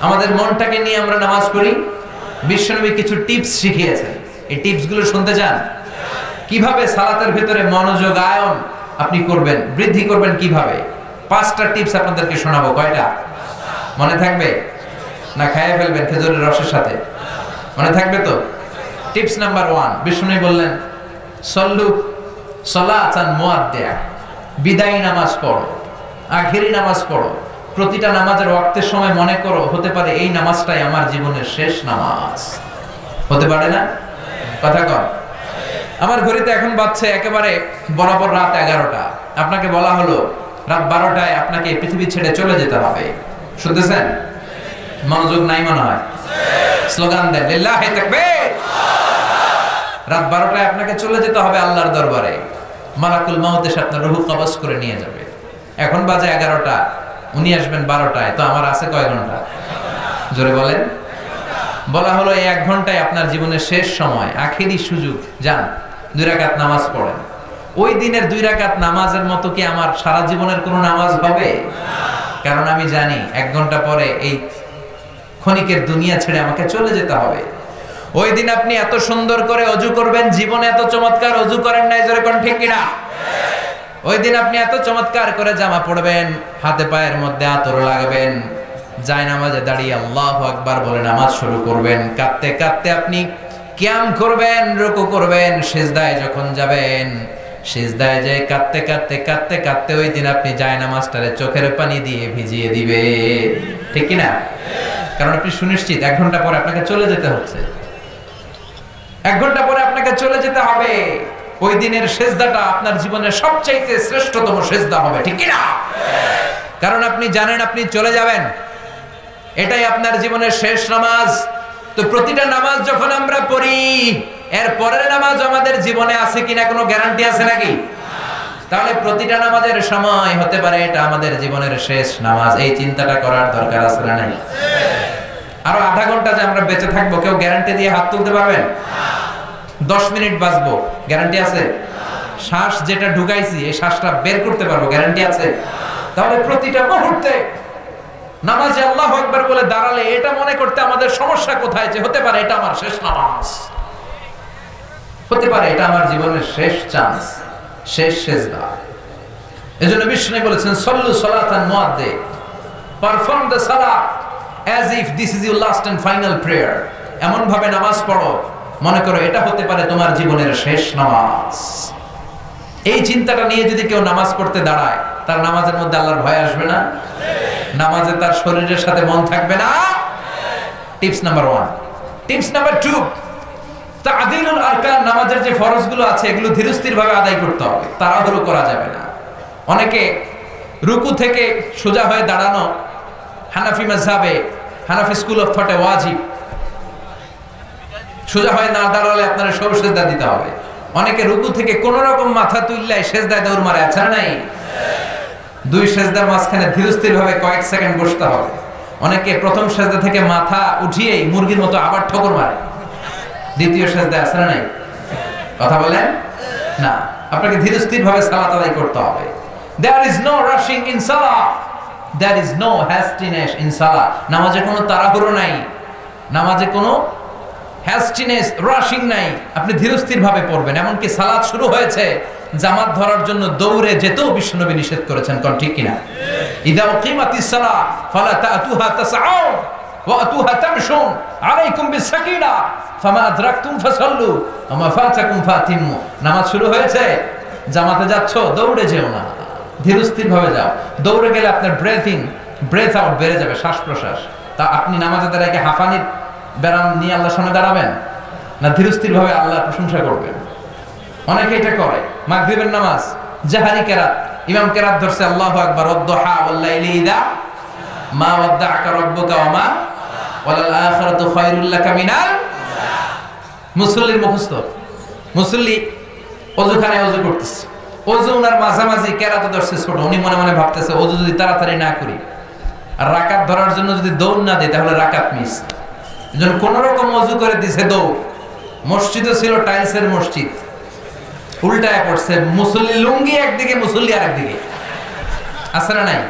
আমাদের মনটাকে নিয়ে আমরা নামাজ পড়ি। বিশ্বনবী কিছু টিপস শিখিয়েছেন, এই টিপসগুলো শুনতে চান? কিভাবে সালাতের ভিতরে মনোযোগ আয়ন আপনি করবেন, বৃদ্ধি করবেন কিভাবে? 5টা টিপস আপনাদেরকে শোনাবো। কয়টা মনে থাকবে? না খাইয়ে ফেলবেন খেজুরের রসের সাথে? মনে থাকবে তো? টিপস নাম্বার 1, বিষ্ণু বললেন, সল্লু সালাতান মুআদ্দিয়া, বিদায়ী নামাজ পড়ো, আখেরি নামাজ পড়ো। প্রতিটা নামাজের ওয়াক্তের সময় মনে করো, হতে পারে এই নামাজটাই আমার জীবনের শেষ নামাজ। হতে পারে না? কথা কর। আমার ঘড়িতে এখন বাজছে একেবারে বরাবর রাত 11টা। আপনাকে বলা হলো রাত 12টায় আপনাকে পৃথিবী ছেড়ে চলে যেতে হবে। শুনতেছেন? মনোযোগ নাই মনে হয়? স্লোগান দেন, লিল্লাহি তাকবীর। রাত 12টায় আপনাকে চলে যেতে হবে আল্লাহর দরবারে। মালাকুল মাউত এসে আপনার রূহ কবজ করে নিয়ে যাবে। এখন বাজে 11টা, উনি আসবেন 12টায়, তো আমার আছে কয় ঘন্টা? জোরে বলেন। বলা হলো এই 1 ঘন্টায় আপনার জীবনের শেষ সময়, আখেরি সুযোগ। যান 2 রাকাত নামাজ পড়েন। ওই দিনের 2 রাকাত নামাজের মতো কি আমার সারা জীবনের কোনো নামাজ হবে? কারণ আমি জানি 1 ঘন্টা পরে এই ক্ষণিকের দুনিয়া ছেড়ে আমাকে চলে যেতে হবে। ওই দিন আপনি এত সুন্দর করে অজু করবেন, জীবনে এত চমৎকার অজু করেন নাই, জোরে কোন ঠিক কিনা? ওই দিন আপনি এত চমৎকার করে জামা পরবেন, হাতে পায়ের মধ্যে আতর লাগাবেন, জায়নামাজে দাঁড়িয়ে আল্লাহু আকবার বলে নামাজ শুরু করবেন। কাঁদতে কাঁদতে আপনি কিয়াম করবেন, রুকু করবেন, সিজদায় যখন যাবেন, সিজদায় যে কাঁদতে কাঁদতে কাঁদতে কাঁদতে ওই দিন আপনি জায়নামাজটারে চোখের পানি দিয়ে ভিজিয়ে দিবে, ঠিক কিনা? কারণ আপনি সুনিশ্চিত 1 ঘন্টা পরে আপনাকে চলে যেতে হচ্ছে। 1 ঘন্টা পরে আপনাকে চলে যেতে হবে। ওই দিনের সিজদাটা আপনার জীবনের সবচাইতে শ্রেষ্ঠতম সিজদা হবে, ঠিক কিনা? কারণ আপনি জানেন আপনি চলে যাবেন, এটাই আপনার জীবনের শেষ নামাজ। তো প্রতিটা নামাজ যখন আমরা পড়ি, এর পরের নামাজ আমাদের জীবনে আছে কিনা কোনো গ্যারান্টি আছে নাকি? তাহলে প্রতিটা নামাজের সময় হতে পারে এটা আমাদের জীবনের শেষ নামাজ। এই চিন্তাটা করার দরকার আছে না নাই? আরো আধা ঘন্টা যে আমরা বেঁচে থাকবো, কেউ গ্যারান্টি দিয়ে হাত তুলতে পারবেন? 10 মিনিট বাঁচবো, গ্যারান্টি আছে? শ্বাস যেটা ঢুকাইছি এই শ্বাসটা বের করতে পারবো, গ্যারান্টি আছে? তাহলে প্রতিটা মুহূর্তে নামাজে আল্লাহু আকবার বলে দাঁড়ালে এটা মনে করতে আমাদের সমস্যা কোথায়? যে হতে পারে এটা আমার শেষ নামাজ, হতে পারে এটা আমার জীবনের শেষ চান্স, শেষ সিজদা। এজন্য বিষ্ণু বলেছেন, সল্লু সালাতান মুআদ্দে, পারফর্ম দ্য সালাত as if this is your last and final prayer। এমন ভাবে নামাজ পড়ো মনে করো এটা হতে পারে তোমার জীবনের শেষ নামাজ। এই চিন্তাটা নিয়ে যদি কেউ নামাজ পড়তে দাঁড়ায়, তার নামাজের মধ্যে আল্লাহর ভয় আসবে না? নামাজে তার শরীরের সাথে মন থাকবে না? Tips number 1। টিপস নাম্বার 2, তা'দিলুল আরকান, নামাজের যে ফরজগুলো আছে এগুলো ধীরস্থির ভাবে আদায় করতে হবে, তাড়াহুড়ো করা যাবে না। অনেকে রুকু থেকে সোজা হয়ে দাঁড়ানো হানাফি মাযহাবে, হানাফি স্কুল অফ থটে ওয়াজিব। সোজা হয়ে না দাঁড়ালে আপনার সব সিজদা দিতে হবে। অনেকে রুকু থেকে কোন রকম মাথা তুললে সিজদায় দৌড় মারে, আছে না নাই? 2 সিজদার মাঝখানে ধীরস্থির ভাবে কয়েক সেকেন্ড বসতে হবে। অনেকে প্রথম সিজদা থেকে মাথা উঠিয়েই মুরগির মতো আবার ঠোকর মারে, দ্বিতীয় সিজদায়, আছে না নাই? কথা বলেন না। আপনাকে ধীরস্থির ভাবে সালাত আদায় করতে হবে। There is no rushing in salah, there is no hastiness in salah। নামাজে কোনো তাড়াহুড়ো নাই, নামাজে কোনো হ্যাস্টিনেস, রাশিং নাই। আপনি ধীরস্থির ভাবে পড়বেন। এমনকি সালাত শুরু হয়েছে, জামাত ধরার জন্য দৌড়ে যেতেও বিশ্বনবী নিষেধ করেছেন, কোন ঠিক কিনা? ইদা উকিমাতিস সালাহ ফালা তাতুহা তাসআউন ওয়া আতুহা তামশুন আলাইকুম বিসাকিনা ফামা আদরাকতুম ফাসাল্লু ওয়া মা ফাতাকুম ফাতিমু। নামাজ শুরু হয়েছে, জামাতে যাচ্ছ, দৌড়ে যেও না, ধীরস্থির ভাবে যাও। দৌড়ে গেলে আপনার ব্রেথ আউট বেড়ে যাবে, শ্বাস প্রশ্বাস। তা আপনি নামাজে দাঁড়ায় হাঁফানির ব্যারাম নিয়ে আল্লাহর সামনে দাঁড়াবেন না ধীরস্থির ভাবে আল্লাহর প্রশংসা করবেন? অনেকে এটা করে। মাগরিবের নামাজ জাহারি কেরাত, ইমাম কেরাত ধরছে আল্লাহু আকবার, ওয়াদ-দুহা ওয়াল-লাইলি ইযা মা ওয়াদ্দাআকা রাব্বুকা ওয়া মা ওয়ালাল আখিরাতু খায়রুল লাকা মিনাল। মুসল্লির মুখস্থ, মুসল্লি ওযুখানায় ওযু করতেছে, ওযু উনার মাঝামাঝি কেরাত ধরছে ছোট। উনি মনে মনে ভাবতেছে ওযু যদি তাড়াতাড়ি না করি আর রাকাত ধরার জন্য যদি দৌড় না দেই তাহলে রাকাত মিস। এজন্য কোন রকম ওযু করে দিছে দৌড়। মসজিদও ছিল টাইলসের মসজিদ, উল্টায় পড়ছে, মুসল্লি লুঙ্গি একদিকে, মুসল্লি আরেকদিকে, আছে না নাই?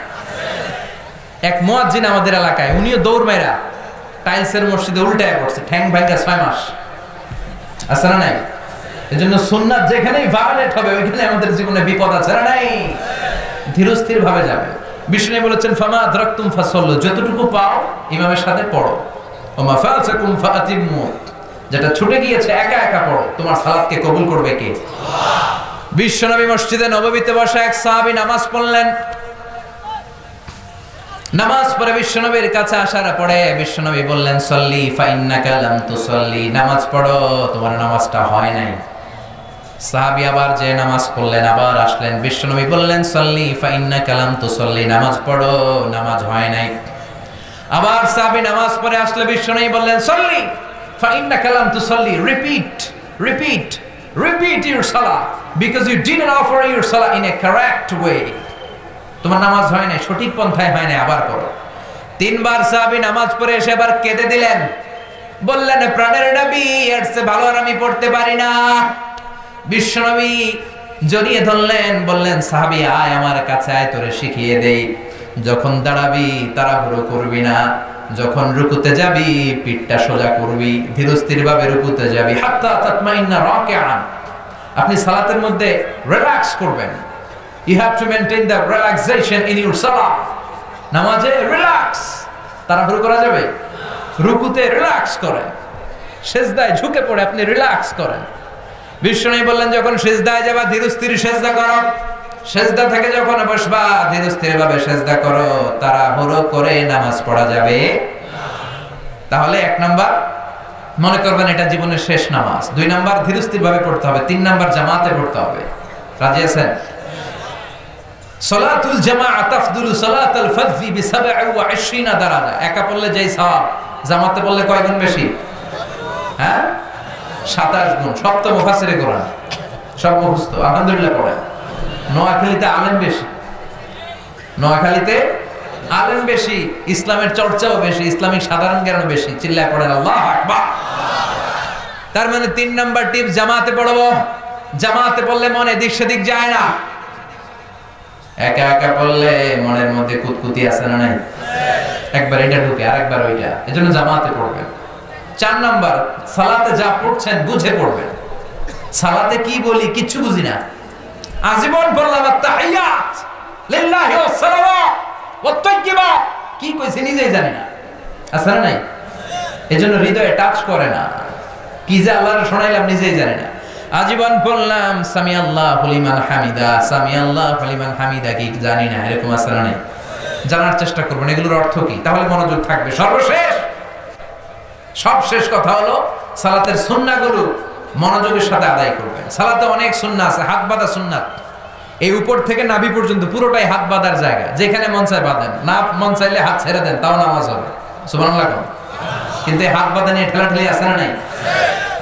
এক মুয়াজ্জিন আমাদের এলাকায়, উনিও দৌড় মাইরা টাইলসের মসজিদে উল্টায় পড়ছে, ঠ্যাং ভাঙা 6 মাস, আছে না নাই? এজন্য সুন্নাত যেখানেই ভায়োলেট হবে ওইখানে আমাদের জীবনে বিপদ আছে না নাই? ধীরস্থির ভাবে যাবে। বিষ্ণু বলেছেন, ফামা আদরাকতুম ফাসাল্লু, যতটুকু পাও ইমামের সাথে পড়ো, ওয়া মা ফাতাকুম ফাতিমু, যেটা ছুটে গিয়েছে একা একা পড়ো। তোমার সালাতকে কবুল করবে কে? আল্লাহ। বিশ্বনবী মসজিদে নববীতে বসে এক সাহাবী নামাজ পড়লেন। নামাজ পড়ে বিশ্বনবীর কাছে আসার পরে বিশ্বনবী বললেন, সল্লি ফা ইন্নাকা লাম তুসল্লি, নামাজ পড়ো, তোমার নামাজটা হয় নাই। সাহাবী আবার যে নামাজ পড়লেন, আবার আসলেন, বিশ্বনবী বললেন সাল্লি ফা ইন্নাকা লাম তুসাল্লি, নামাজ পড়ো, নামাজ হয় নাই। আবার সাহাবী নামাজ পড়ে আসলে বিশ্বনবী বললেন সাল্লি ফা ইন্নাকা লাম তুসাল্লি, repeat your salah because you didn't offer your salah in a correct way. তোমার নামাজ হয় নাই, সঠিক পন্থায় হয় নাই, আবার পড়ো। তিনবার সাহাবী নামাজ পড়ে এসে আবার কেঁদে দিলেন, বললেন প্রাণের নবী, এর চেয়ে ভালো আর আমি পড়তে পারি না। বিশ্বনবী জড়িয়ে ধরলেন, বললেন সাহাবী আয় আমার কাছে আয়, তোরে শিখিয়ে দেই। যখন দাঁড়াবি তাড়াহুড়ো করবি না, যখন রুকুতে যাবি পিঠটা সোজা করবি, ধীরস্থির ভাবে রুকুতে যাবি, হাত্তা তাতমাইন্না রাকিআন। আপনি সালাতের মধ্যে রিল্যাক্স করবেন। You have to maintain the relaxation in your salah. নামাজে রিল্যাক্স, তাড়াহুড়ো করা যাবে? রুকুতে রিল্যাক্স করেন, সিজদায় ঝুঁকে পড়ে আপনি রিল্যাক্স করেন। বিশ্বনবী বললেন যখন সিজদায় যাবা ধীরস্থির সিজদা করো, সিজদা থেকে যখন বসবা ধীরস্থির ভাবে সিজদা করো, তাড়াহুড়ো করে নামাজ পড়া যাবে না। তাহলে 1 নাম্বার মনে করবেন এটা জীবনের শেষ নামাজ, 2 নাম্বার ধীরস্থির ভাবে পড়তে হবে, 3 নাম্বার জামাতে পড়তে হবে। রাজি আছেন? সালাতুল জামাআ তাফদুলু সালাতাল ফাজরি বি 27 দারাজা। একা পড়লে যেই সওয়াব, জামাতে পড়লে কয় গুণ বেশি? হ্যাঁ, 27 গুণ। সপ্তম মুফাসসিরে কোরআন সব মুখস্থ, আলহামদুলিল্লাহ পড়েন। নোয়াখালীতে আলেম বেশি, নোয়াখালীতে আলেম বেশি, ইসলামের চর্চাও বেশি, ইসলামিক সাধারণ জ্ঞান বেশি। চিল্লায় পড়েন আল্লাহু আকবার। তার মানে 3 নাম্বার টিপস, জামাতে পড়বো। জামাতে পড়লে মনে দিক সেদিক যায় না। একা একা পড়লে মনের মধ্যে কুতকুতি আছে না নাই? একবার এটা ঢুকে আরেকবার ওইটা, এজন্য জামাতে পড়বেন। 4 নাম্বার, সালাতে যা পড়ছেন বুঝে পড়বেন। সালাতে কি বলি কিচ্ছু বুঝি না, আজীবন বললাম আত-তাহিয়াত লিল্লাহি ওয়াস সালাওয়াত ওয়াত তাইয়্যিবাত, কি কইছে নিজেই জানি না, আছে না নাই? এজন্য হৃদয়ে টাচ করে না, কি যে আল্লাহর শোনাইলাম নিজেই জানি না। আজীবন বললাম সামি আল্লাহু লিমান হামিদা, সামি আল্লাহু লিমান হামিদা কি জানি না, এরকম আছে না নাই? জানার চেষ্টা করবেন এগুলোর অর্থ কি, তাহলে মনোযোগ থাকবে। সবশেষ কথা হলো সালাতের সুন্নাহগুলো মনোযোগের সাথে আদায় করবেন। সালাতে অনেক সুন্নাহ আছে, হাত বাঁধা সুন্নাত, এই উপর থেকে নাভি পর্যন্ত পুরোটাই হাত বাঁধার জায়গা, যেখানে মন চায় বাঁধেন, না মন চাইলে হাত ছেড়ে দেন, তাও নামাজ হবে। সুবহানাল্লাহ। কিন্তু এই হাত বাঁধা নিয়ে ঠেলাঠেলি আছে না নাই?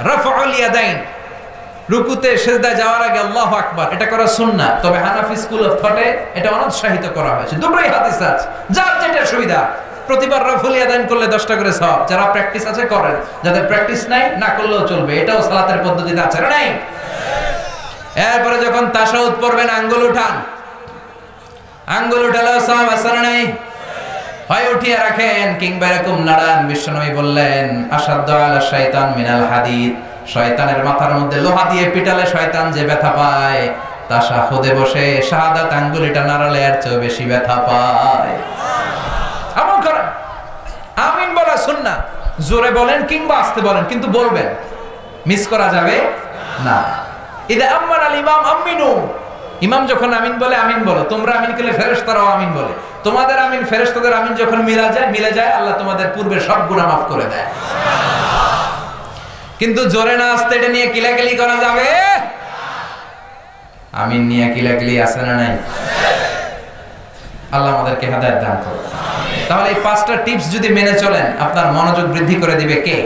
রাফউল ইয়াদাইন, রুকুতে সিজদায় যাওয়ার আগে আল্লাহু আকবার, এটা করা সুন্নাহ। তবে হানাফি স্কুল অফ থটে এটা অনুৎসাহিত করা হয়েছে। দুটোই হাদিস আছে, যার যেটা সুবিধা। প্রতিবার রাফউল ইয়াদাইন করলে 10টা করে সওয়াব। যারা প্র্যাকটিস আছে করেন, যাদের প্র্যাকটিস নাই না করলেও চলবে, এটাও সালাতের পদ্ধতিতে আছে না নাই? এরপরে যখন তাশাহুদ পড়বেন আঙ্গুল উঠান, আঙ্গুল উঠালেও সওয়াব আছে না নাই? হয় উঠিয়ে রাখেন কিংবা এরকম নাড়ান। বিশ্বনবী বললেন আশাদ্দু আলা শাইতান মিনাল হাদিদ, শয়তানের মাথার মধ্যে লোহা দিয়ে পিটালে শয়তান যে ব্যথা পায়, তাশাহুদে বসে শাহাদাত আঙ্গুলটা নাড়ালে এর চেয়ে বেশি ব্যথা পায়। আমল করেন। আমিন বলা সুন্নাহ, জোরে বলেন কিংবা আস্তে বলেন, কিন্তু বলবেন, মিস করা যাবে না। ইদা আম্মানাল ইমাম আমিনু, ইমাম যখন আমিন বলে আমিন বলো। তোমরা আমিন করলে ফেরেশতারাও আমিন বলে। তোমাদের আমিন ফেরেশতাদের আমিন যখন মিলে যায় আল্লাহ তোমাদের পূর্বের সব গুনাহ মাফ করে দেয়। কিন্তু জোরে না আস্তে এটা নিয়ে কিলাকিলি করা যাবে? আমিন নিয়ে কিলাকিলি আছে না নাই? আল্লাহ আমাদেরকে হেদায়েত দান করুন। তাহলে এই 5টা টিপস যদি মেনে চলেন আপনার মনোযোগ বৃদ্ধি করে দিবে কে?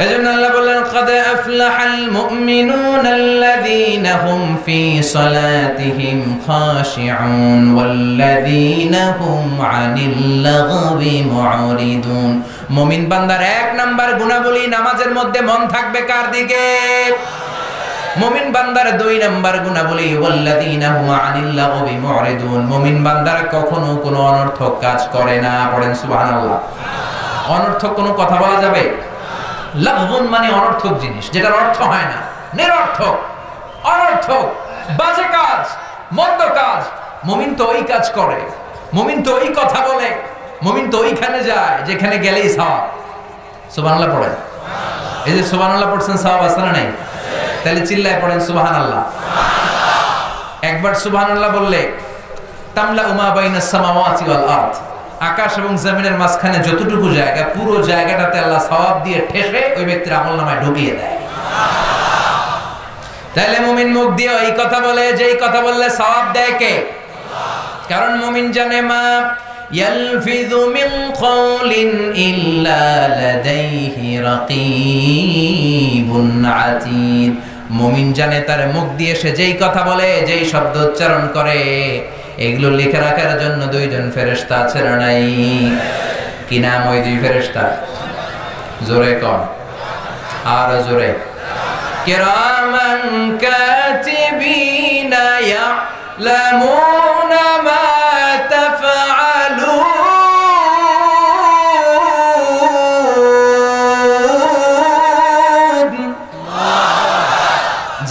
এজন্য আল্লাহ বললেন قد أفلح المؤمنون الذين هم في صلاتهم خاشعون والذين هم عن اللغو معرضون। মুমিন বান্দার 1 নাম্বার গুণাবলী, নামাজের মধ্যে মন থাকবে কার দিকে? মুমিন বান্দার 2 নাম্বার গুণাবলী ওয়াল্লাযীনা হুম আনিল লাগবি মুরিদুন, মুমিন বান্দারা কখনো কোনো অনর্থক কাজ করে না। পড়েন সুবহানাল্লাহ। অনর্থক কোনো কথা বলা যাবে? লাগবুন মানে অনর্থক জিনিস, যেটার অর্থ হয় না, নিরর্থক, অনর্থক, বাজে কাজ, মন্দ কাজ। মুমিন তো ওই কাজ করে, মুমিন তো ওই কথা বলে, মুমিন তো ওইখানে যায় যেখানে গেলেই সওয়াব। সুবহানাল্লাহ পড়েন। এই যে সুবহানাল্লাহ পড়ছেন, সওয়াব আছে না নাই? তাহলে চিল্লায় পড়েন সুবহানাল্লাহ। একবার সুবহানাল্লাহ বললে তামলা উমা বাইনাস সামাওয়াতি ওয়াল আরদ, আকাশ এবং জমিনের মাঝখানে যতটুকু জায়গা, পুরো জায়গাটাতে আল্লাহ সওয়াব দিয়ে ঠেসে ওই ব্যক্তির আমলনামায় ঢুকিয়ে দেয়। তাহলে মুমিন মুখ দিয়ে এই কথা বলে, যেই কথা বললে সওয়াব দেয় কে? কারণ মুমিন জানে মা ইয়ালফিযু মিন কওলিন ইল্লা লাদাইহি রাকীবুন আতীদ। মুমিন জানে তার মুখ দিয়ে সে যেই কথা বলে, যেই শব্দ উচ্চারণ করে, এগুলো লিখে রাখার জন্য দুইজন ফেরেশতা আছে না নাই? কি নাম ওই দুই ফেরেশতা? জোরে কোন, আর জোরে। কিরামান কাতিবিনা ইয়ালামুনা মা তাফআলুন।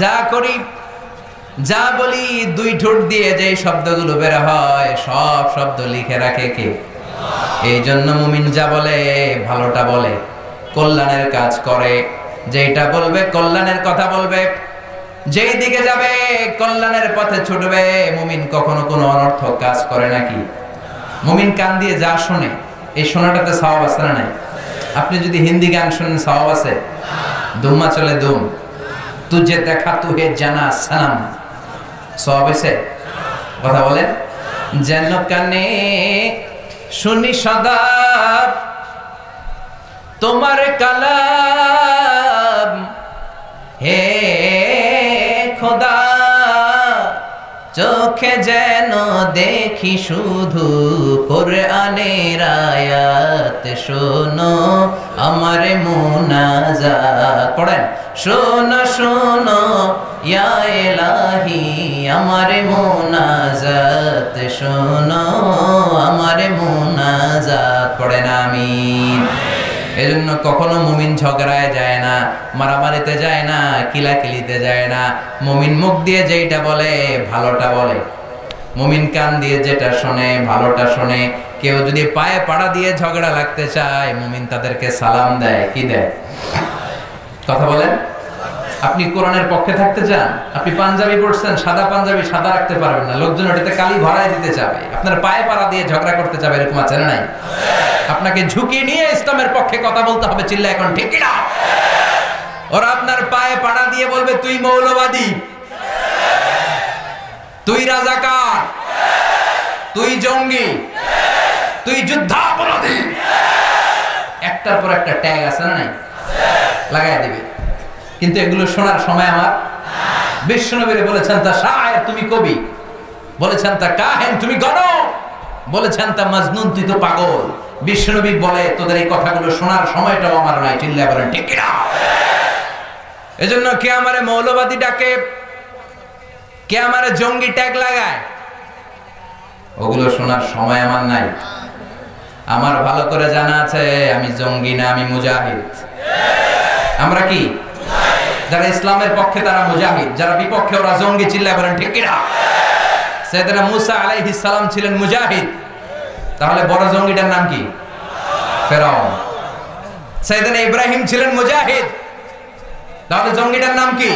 যা করি, যা বলি, দুই ঠোঁট দিয়ে যে শব্দগুলো বের হয়, সব শব্দ লিখে রাখে কে? এই জন্য মুমিন যা বলে ভালোটা বলে, কল্যাণের কাজ করে। যেটা বলবে কল্যাণের কথা বলবে, যেই দিকে যাবে কল্যাণের পথে ছুটবে। মুমিন কখনো কোনো অনর্থক কাজ করে নাকি? মুমিন কান দিয়ে যা শোনে, এই শোনাটাতে সওয়াব আছে না নাই? আপনি যদি হিন্দি গান শুনেন সওয়াব আছে? দুম্মা চলে দুম, তুঝে দেখা তুহে জানা সানাম, সওয়াব আছে? কথা বলেন। যেন কানে শুনি সদা তোমার কালাম, হে খোদা চোখে যেন দেখি শুধু কোরআনের আয়াত। শোনো আমার মুনাজাত, পড়েন। শোনো শোনো ইয়া ইলাহি আমার মুনাজাত, শোনো আমার মুনাজাত, পড়েন আমিন। এজন্য কখনো মুমিন ঝগড়ায় যায় না, মারামারিতে যায় না, কিলাকিলিতে যায় না। মুমিন মুখ দিয়ে যেটা বলে ভালোটা বলে, মুমিন কান দিয়ে যেটা শোনে ভালোটা শোনে। কেউ যদি পায়ে পাড়া দিয়ে ঝগড়া লাগতে চায়, মুমিন তাদেরকে সালাম দেয়। কি দেয়? কথা বলেন। আপনি কোরআনের পক্ষে থাকতে চান, আপনি পাঞ্জাবি পড়ছেন, সাদা পাঞ্জাবি সাদা রাখতে পারবেন না, লোকজন ওটাতে কালি ভরাই দিতে চাবে, আপনার পায়ে পাড়া দিয়ে ঝগড়া করতে চাবে, এরকম আছে না নাই? আপনাকে ঝুঁকি নিয়ে ইসলামের পক্ষে কথা বলতে হবে। চিল্লা এখন ঠিক কিনা? ওরা আপনার পায়ে পাড়া দিয়ে বলবে তুই মৌলবাদী, তুই রাজাকার, তুই জঙ্গি, তুই যুদ্ধাপরাধী, একটার পর একটা ট্যাগ আছে না নাই? লাগাই দিবে। কিন্তু এগুলো শোনার সময় আমার। বিশ্বনবী বলেছেন তা শায়ের, তুমি কবি, বলেছেন তা কাহেন, তুমি গণক, বলেছেন তা মাজনুন, তুই তো পাগল। বিশ্বনবী বলে তোদের এই কথাগুলো শোনার সময়টাও আমার নাই। চিল্লায় বলেন ঠিক কিনা? এজন্য কে আমারে মৌলবাদী ডাকে, কে আমারে জঙ্গি ট্যাগ লাগায়, ওগুলো শোনার সময় আমার নাই। আমার ভালো করে জানা আছে আমি জঙ্গি না, আমি মুজাহিদ। আমরা কি? যারা ইসলামের পক্ষে তারা মুজাহিদ, যারা বিপক্ষে ওরা জঙ্গি। চিল্লায় বলেন ঠিক কিনা? সাইয়েদনা মুসা আলাইহিস সালাম ছিলেন মুজাহিদ, তাহলে বড় জঙ্গিটার নাম কি? ফেরাউন। সাইয়েদনা ইব্রাহিম ছিলেন মুজাহিদ, তাহলে জঙ্গিটার নাম কি?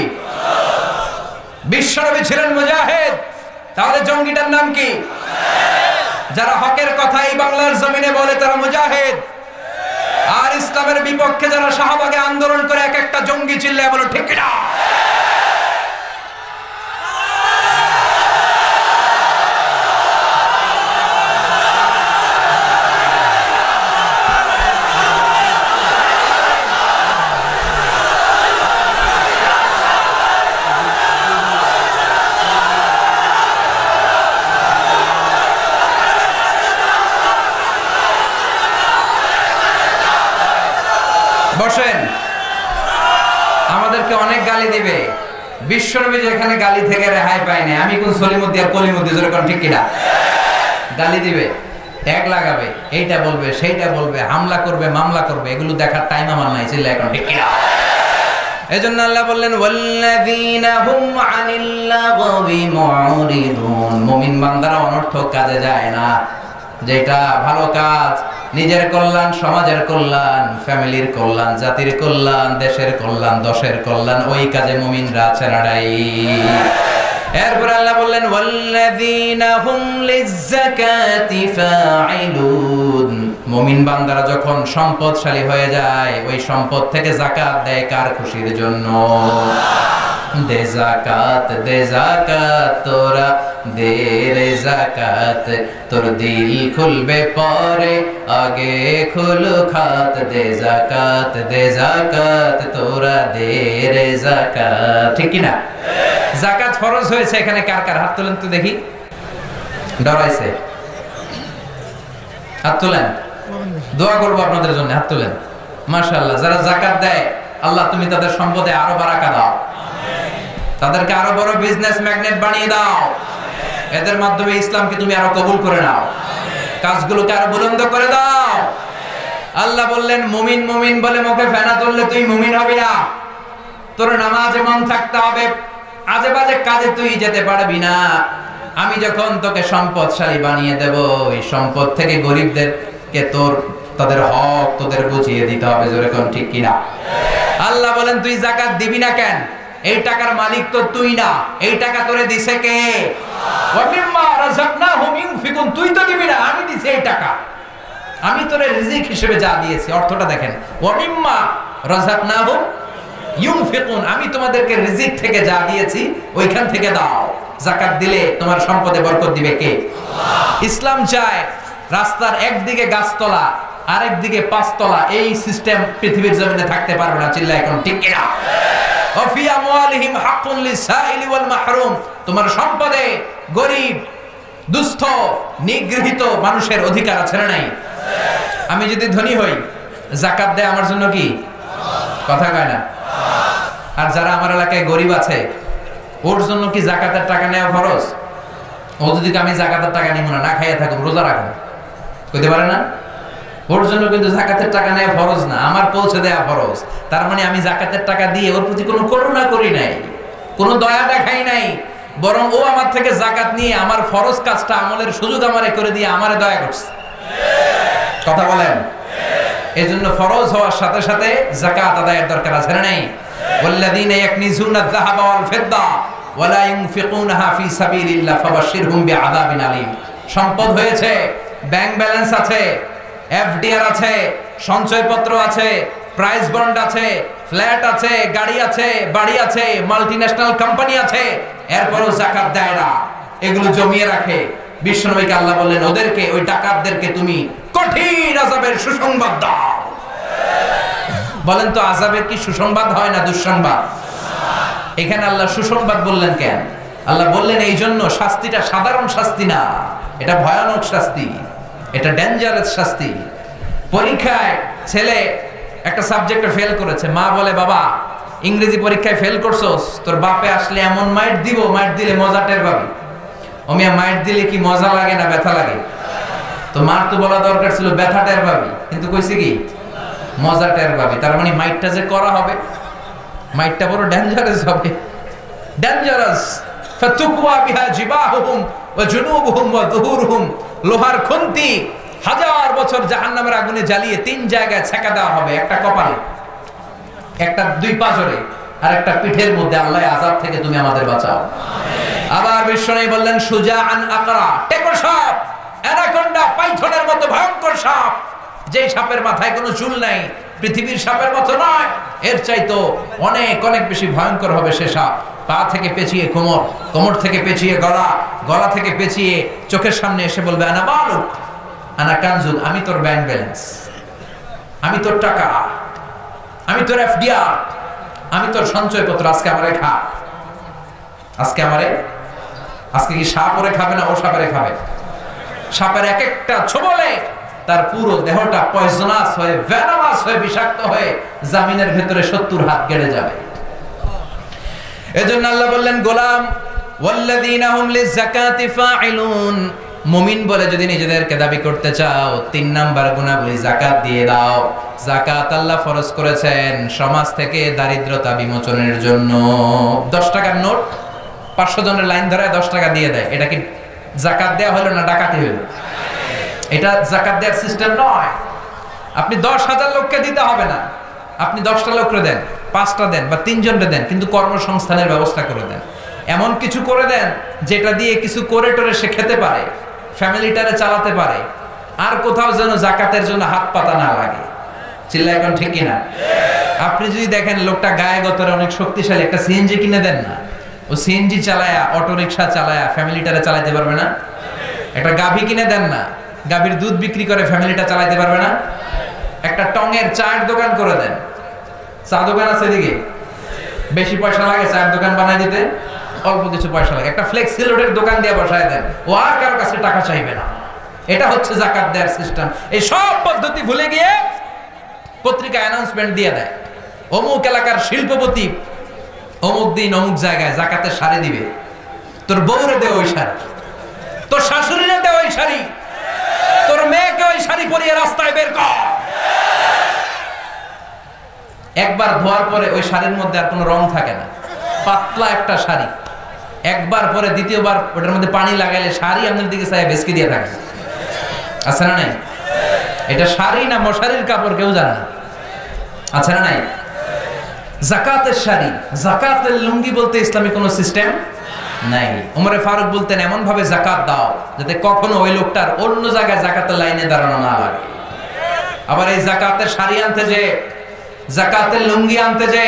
বিশ্বনবী ছিলেন মুজাহিদ, তাহলে জঙ্গিটার নাম কি? যারা হকের কথা এই বাংলার জমিনে বলে তারা মুজাহিদ, আর ইসলামের বিপক্ষে যারা শাহবাগে আন্দোলন করে এক একটা জঙ্গি। চিল্লায় বলো ঠিক কিনা? বসেন। আমাদেরকে অনেক গালি দিবে, বিশ্বনবী যেখানে গালি থেকে রেহাই পায়নি। আমি কোন সলিমুদ্দি আর কলিমুদ্দি, জোরে কোন ঠিক কিনা? গালি দিবে, ট্যাগ লাগাবে, এইটা বলবে সেইটা বলবে, হামলা করবে মামলা করবে, এগুলো দেখার টাইম আমার নাই। চিল্লা এখন ঠিক কিনা? এজন্য আল্লাহ বললেন ওয়াল্লাযীনা হুম আনিল লাগবি মুরিদুন। মুমিন বান্দারা অনর্থক কাজে যায় না। যেটা ভালো কাজ, নিজের কল্যাণ, সমাজের কল্যাণ, ফ্যামিলির কল্যাণ, জাতির কল্যাণ, দেশের কল্যাণ, দশের কল্যাণ, ওই কাজে মুমিনরা ছেড়াড়াই। এরপর আল্লাহ বললেন ওয়াল্লাযীনা হুম লিয-যাকাতি ফাঈলুন। মুমিন বান্দারা যখন সম্পদশালী হয়ে যায় ওই সম্পদ থেকে যাকাত দেয় কার খুশির জন্য? দে যাকাত তোরা দে রে যাকাত, তোর দিল খুলবে পরে আগে খুলো খাত। দে যাকাত তোরা দে রে যাকাত। ঠিক কি না? যাকাত ফরজ হয়েছে এখানে কার কার? হাত তোলেন তো দেখি। ডরাইছে? হাত তোলেন, দোয়া করবো আপনাদের জন্য। হাত তোলেন। মাশাআল্লাহ, যারা যাকাত দেয় আল্লাহ তুমি তাদের সম্পদে আরো বারাকা দাও, তাদেরকে আরো বড় বিজনেস ম্যাগনেট বানিয়ে দাও। এদের মাধ্যমে ইসলামকে তুমি আরো কবুল করে নাও, কাজগুলোকে আরো বুলন্দ করে দাও। আল্লাহ বললেন মুমিন মুমিন বলে মুখে ফেনা তুললে তুই মুমিন হবি না। তোর নামাজে মন থাকতে হবে, আজে বাজে কাজে তুই যেতে পারবি না। আমি যখন তোকে সম্পদশালী বানিয়ে দেব এই সম্পদ থেকে গরিবদেরকে তাদের হক তোদের বুঝিয়ে দিতে হবে। জোরে কোন ঠিক কিনা? আল্লাহ বলেন তুই যাকাত দিবি না কেন? এই টাকার মালিক তো তুই না, এই টাকা তোরে দিছে কে? ওয়া মিম্মা রাযাকনাহুম ইউনফিকুন। তুই তো দিবি না, আমি দিছি এই টাকা। আমি তোরে রিজিক হিসেবে যা দিয়েছি, অর্থটা দেখেন, ওয়া মিম্মা রাযাকনাহুম ইউনফিকুন। আমি তোমাদেরকে রিজিক থেকে যা দিয়েছি ওইখান থেকে দাও। যাকাত দিলে তোমার সম্পদে বরকত দিবে কে? আল্লাহ। ইসলাম চায় রাস্তার একদিকে গাছতলা আরেক দিকে পাঁচতলা, এই সিস্টেম পৃথিবীর জমিনে থাকতে পারবে না। চিল্লা এখন ঠিক কিনা? ওয়াফি আমওয়ালিহিম হাক্কুন লিসাইলি ওয়াল মাহরুম। তোমার সম্পদে গরীব, দুস্থ, নিগৃহীত মানুষের অধিকার আছে না নাই? আমি যদি ধনী হই, যাকাত দেয় আমার জন্য কি? কথা কয় না? আর যারা আমার এলাকায় গরীব আছে ওর জন্য কি যাকাতের টাকা নেওয়া ফরজ? ও যদি আমি যাকাতের টাকা নিব না, না খাইয়া থাকুন, রোজা রাখুন, কইতে পারে না? ওর জন্য কিন্তু যাকাতের টাকা নেওয়া ফরজ না, আমার পৌঁছে দেওয়া ফরজ। তার মানে আমি যাকাতের টাকা দিয়ে ওর প্রতি কোনো করুণা করি নাই, কোনো দয়া দেখাই নাই, বরং ও আমার থেকে যাকাত নিয়ে আমার ফরজ কাজটা আমলের সুযোগ আমারে করে দিয়ে আমারে দয়া করছে। কথা বলেন? এজন্য ফরজ হওয়ার সাথে সাথে যাকাত আদায়ের দরকার আছে না নাই? ওয়াল্লাযীনা ইয়াকনিজুনা আয-যাহাবা ওয়াল ফিদ্দা ওয়া লা ইউনফিকুনাহা ফি সাবিলিল্লাহ ফাবাশশিরহুম বিআযাবিন আলীম। সম্পদ হয়েছে, ব্যাংক ব্যালেন্স আছে, এফডিআর আছে, সঞ্চয়পত্র আছে, প্রাইস বন্ড আছে, ফ্ল্যাট আছে, গাড়ি আছে, বাড়ি আছে, মাল্টিন্যাশনাল কোম্পানি আছে, এরপরও যাকাত দেয় না, এগুলো জমিয়ে রাখে। বিশ্বনবীকে আল্লাহ বললেন ওদেরকে, ওই ডাকাতদেরকে তুমি কঠিন আযাবের সুসংবাদ দাও। বলেন তো আযাবের কি সুসংবাদ হয় না দুঃসংবাদ? এখানে আল্লাহ সুসংবাদ বললেন কেন? আল্লাহ বললেন এই জন্য শাস্তিটা সাধারণ শাস্তি না, এটা ভয়ানক শাস্তি, এটা ডেঞ্জারাস শাস্তি। পরীক্ষায় ছেলে একটা সাবজেক্টে ফেল করেছে, মা বলে বাবা ইংরেজি পরীক্ষায় ফেল করছস, তোর বাপে আসলে এমন মাইট দিব, মাইট দিলে মজা টের পাবি। অমিয়া মাইট দিলে কি মজা লাগে না ব্যথা লাগে? তো মার তো বলা দরকার ছিল ব্যথা টের পাবি, কিন্তু কইছে কি মজা টের পাবি। তার মানে মাইটটা যে করা হবে, মাইটটা বড় ডেঞ্জারাস হবে, ডেঞ্জারাস। ফাতুকওয়া বিহা জিবাহুম ওয়া জুনুবুহুম ওয়া যুহুরুহুম। লোহার খুন্তি 1000 বছর জাহান্নামের আগুনে জ্বালিয়ে 3 জায়গায় ছেকা দেওয়া হবে, একটা কপালে, একটা দুই পাজরে, আর একটা পিঠের মধ্যে। আল্লাহ আযাব থেকে তুমি আমাদের বাঁচাও। আমিন। আবার বিশ্বনবী বললেন সুজাআন আকরা, টেকো সাপ, অ্যানাকোন্ডা, পাইথনের মতো ভয়ঙ্কর সাপ, যে সাপের মাথায় কোনো চুল নাই, পৃথিবীর সাপের মতো নয়, এর চাইতো অনেক অনেক বেশি ভয়ঙ্কর হবে সে সাপ। পা থেকে পেঁচিয়ে কোমর, কোমর থেকে পেঁচিয়ে গলা, গলা থেকে পেঁচিয়ে চোখের সামনে এসে বলবে আনা মালুক আনা কানজুক, আমি তোর ব্যাংক ব্যালেন্স, আমি তোর টাকা, আমি তোর এফডিআর, আমি তোর সঞ্চয়পত্র, আজকে আমারে খা, আজকে আমারে, আজকে কি সাপ ওরে খাবে না ও সাপেরে খাবে? সাপের এক একটা ছোবলে তার পুরো দেহটা পয়জনাস হয়ে, ভেনামাস হয়ে, বিষাক্ত হয়ে জামিনের ভেতরে 70 হাত গেড়ে যাবে। এজন্য আল্লাহ বললেন গোলাম ওয়াল্লাযীনা হুম লিযাকাতি ফাইলুন, মুমিন বলে যদি নিজেদেরকে দাবি করতে চাও 3 নাম্বার গুণাবলী যাকাত দিয়ে দাও। যাকাত আল্লাহ ফরজ করেছেন সমাজ থেকে দারিদ্রতা বিমোচনের জন্য। 10 টাকার নোট 500 জনের লাইন ধরে 10 টাকা দিয়ে দেয়, এটা কি যাকাত দেয়া হলো না ডাকাতি হলো? এটা যাকাত দেওয়ার সিস্টেম নয়। আপনি 10,000 লোককে দিতে হবে না, আপনি 10টা লোককে দেন, 5টা দেন বা 3 জনকে দেন, কিন্তু কর্মসংস্থানের ব্যবস্থা করে দেন। এমন কিছু করে দেন যেটা দিয়ে কিছু করে টোরে সে খেতে পারে, ফ্যামিলিটারে চালাতে পারে, আর কোথাও যেন জাকাতের জন্য হাত পাতা না লাগে। চিল্লা এখন ঠিক কিনা? আপনি যদি দেখেন লোকটা গায়ে গতরে অনেক শক্তিশালী, একটা সিএনজি কিনে দেন না, ও সিএনজি চালায়া অটো রিক্সা চালায়া ফ্যামিলিটারে চালাইতে পারবে না? একটা গাভী কিনে দেন না, গাভীর দুধ বিক্রি করে ফ্যামিলিটা চালাইতে পারবে না? একটা টঙের চায়ের দোকান করে দেন, চা দোকান আছে এদিকে, বেশি পয়সা লাগে চায়ের দোকান বানায় দিতে? অল্প কিছু পয়সা লাগে। একটা ফ্লেক্সি লোডের দোকান দিয়ে বসায় দেন, ও আর কারো কাছে টাকা চাইবে না। এটা হচ্ছে যাকাত দেওয়ার সিস্টেম। এই সব পদ্ধতি ভুলে গিয়ে পত্রিকা অ্যানাউন্সমেন্ট দিয়ে দেয়, অমুক এলাকার শিল্পপতি অমুক দিন অমুক জায়গায় যাকাতের শাড়ি দিবে। তোর বউরে দে ওই শাড়ি, তোর শাশুড়িরে দে ওই শাড়ি, তোর মেয়েকে ওই শাড়ি পরিয়ে রাস্তায় বের কর। একবার ধোয়ার পরে ওই শাড়ির মধ্যে আর কোনো রং থাকে না, পাতলা একটা শাড়ি। একবার পরে দ্বিতীয়বার ওটার মধ্যে পানি লাগাইলে শাড়ি আপনার দিকে চাই বেসকি দিয়ে থাকে, আছে না নাই? এটা শাড়ি না মশারির কাপড় কেউ জানে না, আছে না নাই? যাকাতের শাড়ি, যাকাতের লুঙ্গি বলতে ইসলামে কোনো সিস্টেম নাই। ওমরে ফারুক বলতেন এমন ভাবে যাকাত দাও যাতে কখনো ওই লোকটার অন্য জায়গায় যাকাতের লাইনে দাঁড়ানো না লাগে। আবার এই যাকাতের শাড়ি আনতে যে, যাকাতের লুঙ্গি আনতে যে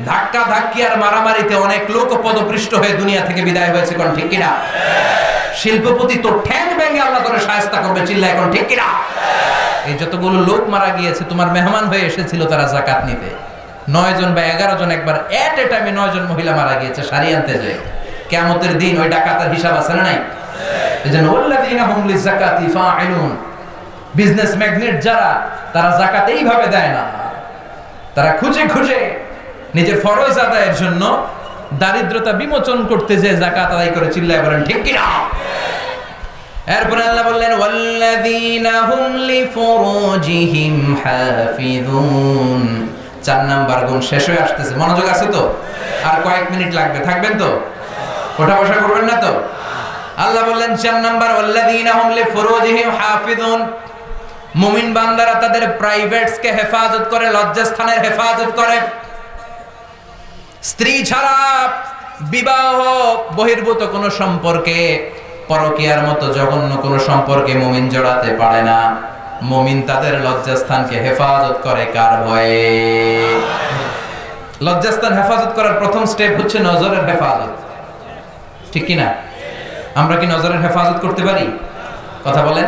ধাক্কা ধাক্কি আর মারামারিতে অনেক লোক পদপৃষ্ট হয়ে দুনিয়া থেকে বিদায় হয়েছে, কোন ঠিক কিনা? শিল্পপতি তো ঠ্যাং ভেঙে আল্লাহ করে শায়েস্তা করবে, চিল্লা এখন ঠিক কিনা? এই যতগুলো লোক মারা গিয়েছে তোমার মেহমান হয়ে এসেছিল তারা যাকাত নিতে, 9 জন বা 11 জন একবার এট এ টাইমে 9 জন মহিলা মারা গিয়েছে শাড়ি আনতে যায়। কিয়ামতের দিন ওই ডাকাতের হিসাব আছে না নাই? এজন্য ওয়াল্লাযিনা হুম লিযাকাতি ফাইলুন, বিজনেস ম্যাগনেট যারা, তারা যাকাত এইভাবে দেয় না, তারা খুঁজে খুঁজে নিজের ফরজ আদায়ের জন্য দারিদ্রতা বিমোচন করতে যে যাকাত আদায় করে, চিল্লায় বলেন ঠিক কিনা? এরপর আল্লাহ বললেন ওয়াল্লাযিনা হুম লিফুরুজিহিম হাফিযুন। 4 নাম্বার গুণ শেষ হয়ে আসতেছে, মনোযোগ আছে তো? আর কয়েক মিনিট লাগবে, থাকবেন তো? ওঠা বসা করবেন না তো? আল্লাহ বললেন 4 নাম্বার ওয়াল্লাযিনা হুম লিফুরুজিহিম হাফিযুন, মুমিন বান্দারা তাদের প্রাইভেটস কে হেফাজত করে, লজ্জাস্থানের হেফাজত করে। স্ত্রী ছাড়া বিবাহ বহির্ভূত কোনো সম্পর্কে, পরকীয়ার মতো জঘন্য কোনো সম্পর্কে মুমিন জড়াতে পারে না। মুমিন তাদের লজ্জাস্থানকে হেফাজত করে কার ভয়ে? লজ্জাস্থান হেফাজত করার প্রথম স্টেপ হচ্ছে নজরের হেফাজত, ঠিক কিনা? আমরা কি নজরের হেফাজত করতে পারি? কথা বলেন।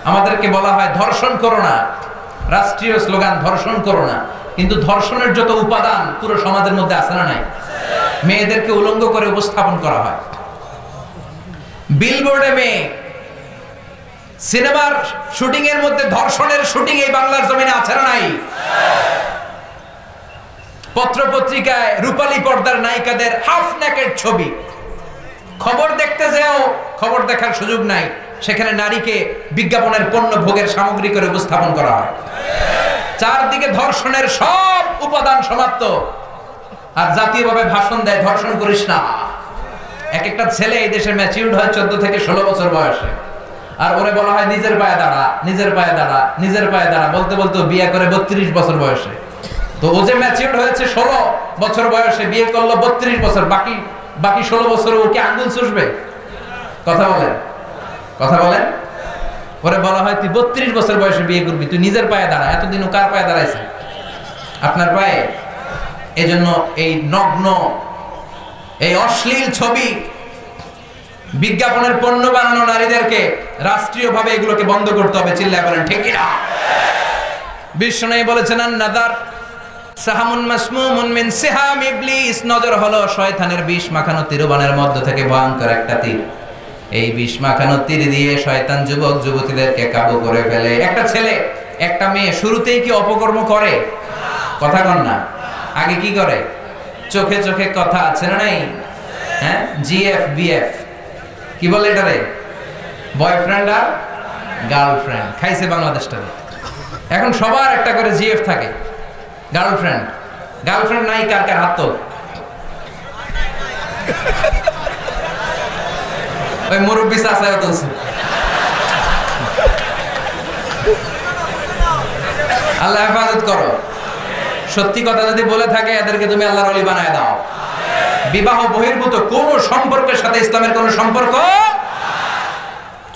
আমাদেরকে বলা হয় ধর্ষণ করো না, রাষ্ট্রীয় স্লোগান ধর্ষণ করো না, কিন্তু ধর্ষণের যত উপাদান পুরো সমাজের মধ্যে আছে না নাই? মেয়েদেরকে উলঙ্গ করে উপস্থাপন করা হয়, বিলবোর্ডে মেয়ে, সিনেমার শুটিং এর মধ্যে ধর্ষণের শুটিং এই বাংলার জমিনে আছে না নাই? পত্র পত্রিকায় রূপালী পর্দার নায়িকাদের হাফ নেকেড ছবি, খবর দেখতে যাও খবর দেখার সুযোগ নাই, সেখানে নারীকে বিজ্ঞাপনের পণ্য ভোগের সামগ্রী করে উপস্থাপন করা হয়। চারদিকে ধর্ষণের সব উপাদান সমাপ্ত, আর জাতীয়ভাবে ভাষণ দেয় ধর্ষণ করিস না। এক একটা ছেলে এই দেশে ম্যাচিউরড হয় 14 থেকে 16 বছর বয়সে, আর ওরে বলা হয় নিজের পায়ে দাঁড়া, নিজের পায়ে দাঁড়া, নিজের পায়ে দাঁড়া, বলতে বলতে বিয়ে করে 32 বছর বয়সে। তো ও যে ম্যাচিউরড হয়েছে 16 বছর বয়সে, বিয়ে করলো 32 বছর, বাকি 16 বছর ও কি আঙ্গুল চুষবে? কথা বলেন, কথা বলেন। ওরে বলা হয় তুই 32 বছর বয়সে বিয়ে করবি, তুই নিজের পায়ে দাঁড়া। এতদিন ও কার পায়ে দাঁড়াইছে? আপনার পায়ে। এজন্য এই নগ্ন, এই অশ্লীল ছবি, বিজ্ঞাপনের পণ্য বানানো নারীদেরকে রাষ্ট্রীয়ভাবে এগুলোকে বন্ধ করতে হবে, চিল্লায় বলেন ঠিক কিনা? বিশ্বনবী বলেছেন আন-নাযার সাহামুন মাসমুমুন মিন সিহাম ইবলিস, নজর হলো শয়তানের বিষ মাখানো তীরবানের মধ্য থেকে ভয়ঙ্কর একটা তীর। এই বিষ মাখানো তীর দিয়ে শয়তান যুবক যুবতীদেরকে কাবু করে ফেলে। একটা ছেলে একটা মেয়ে শুরুতেই কি অপকর্ম করে? কথা কন না। আগে কি করে? চোখে চোখে কথা, আছে না নাই? হ্যাঁ, জিএফ বিএফ কি বলে এটারে? বয়ফ্রেন্ড আর গার্লফ্রেন্ড। খাইছে বাংলাদেশটারে। এখন সবার একটা করে জিএফ থাকে, গার্লফ্রেন্ড। গার্লফ্রেন্ড নাই কার কার হাত তো? ওই মুরব্বি চাচাও তুলছে। আল্লাহ হেফাজত করো। সত্যি কথা যদি বলে থাকে এদেরকে তুমি আল্লাহর ওলি বানায় দাও। বিবাহ বহির্ভূত কোন সম্পর্কের সাথে ইসলামের কোন সম্পর্ক,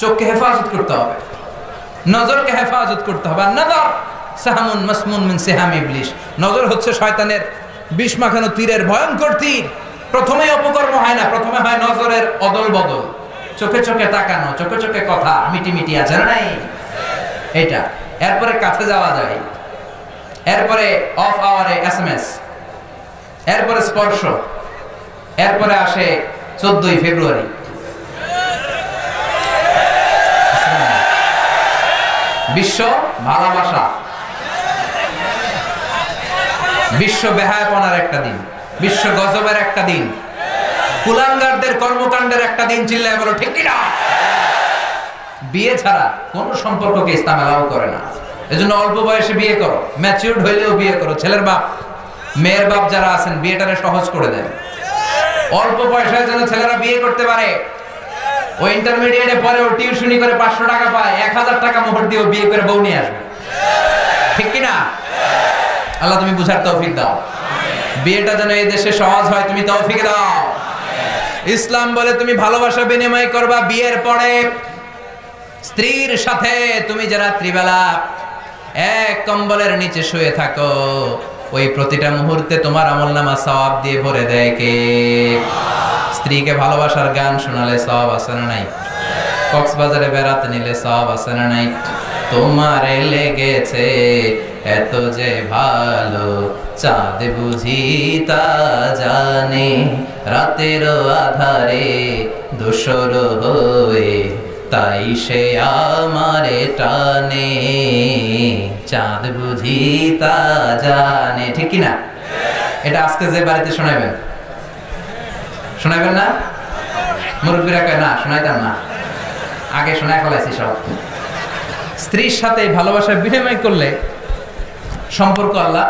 চোখকে হেফাজত করতে হবে। নজরকে হেফাজত করতে হবে। আর নাযার সাহামুন মাসমুন মিন সিহাম ইবলিস, নজর হচ্ছে শয়তানের বিষ মাখানো তীরের ভয়ঙ্কর তীর। প্রথমে অপকর্ম হয় না, প্রথমে হয় নজরের অদল বদল, চোখে চোখে তাকানো, চোখে চোখে কথা, মিটি মিটি আছে না নাই এটা। এরপরে কাছে যাওয়া যায়, এরপরে অফ আওয়ারে SMS, এরপরে স্পর্শ, এরপরে আসে 14ই ফেব্রুয়ারি। বিশ্ব ভালোবাসা, বিশ্ব বেহায়াপনার একটা দিন, বিশ্ব গজবের একটা দিন, কুলাঙ্গারদের কর্মকাণ্ডের একটা দিন। চিল্লায় বলো ঠিক কিনা? বিয়ে ছাড়া কোন সম্পর্ককে ইসলাম এলাও করে না। এজন্য অল্প বয়সে বিয়ে করো, ম্যাচিউরড হইলেও বিয়ে করো। ছেলের বাপ মেয়ের বাপ যারা আছেন বিয়েটারে সহজ করে দেন। অল্প বয়সের জন্য ছেলেরা বিয়ে করতে পারে। ও ইন্টারমিডিয়েটে পরেও টিউশনি করে 500 টাকা পায়, 1000 টাকা মোহর দিয়ে বিয়ে করে বউ নিয়ে আসবে। ঠিক কিনা? আল্লাহ তুমি বুঝার তৌফিক দাও। বিয়েটা যেন এই দেশে সহজ হয়, তুমি তৌফিক দাও। ইসলাম বলে তুমি ভালোবাসা বিনিময় করবা বিয়ের পরে। স্ত্রীর সাথে তুমি যে রাত্রিবেলা এক কম্বলের নিচে শুয়ে থাকো, ওই প্রতিটা মুহূর্তে তোমার আমলনামা সওয়াব দিয়ে ভরে দেয় কে? স্ত্রীকে ভালোবাসার গান শোনালে সওয়াব আছে না নাই? কক্সবাজারে বেড়াতে নিলে সওয়াব আছে না নাই? তোমারে লেগেছে এত যে ভালো, চাঁদ বুঝি তা জানে, রাতের আধারে দোসর হয়ে তাই সে আমারে টানে, চাঁদ বুঝি তা জানে। ঠিক কিনা? এটা আজকে যে বাড়িতে শোনাবেন, শোনাবেন না? মুরব্বীরা কয় না শোনাইতাম না, আগে শোনায় ফেলাইছি সব। স্ত্রীর সাথে ভালোবাসার বিনিময় করলে সম্পর্ক আল্লাহ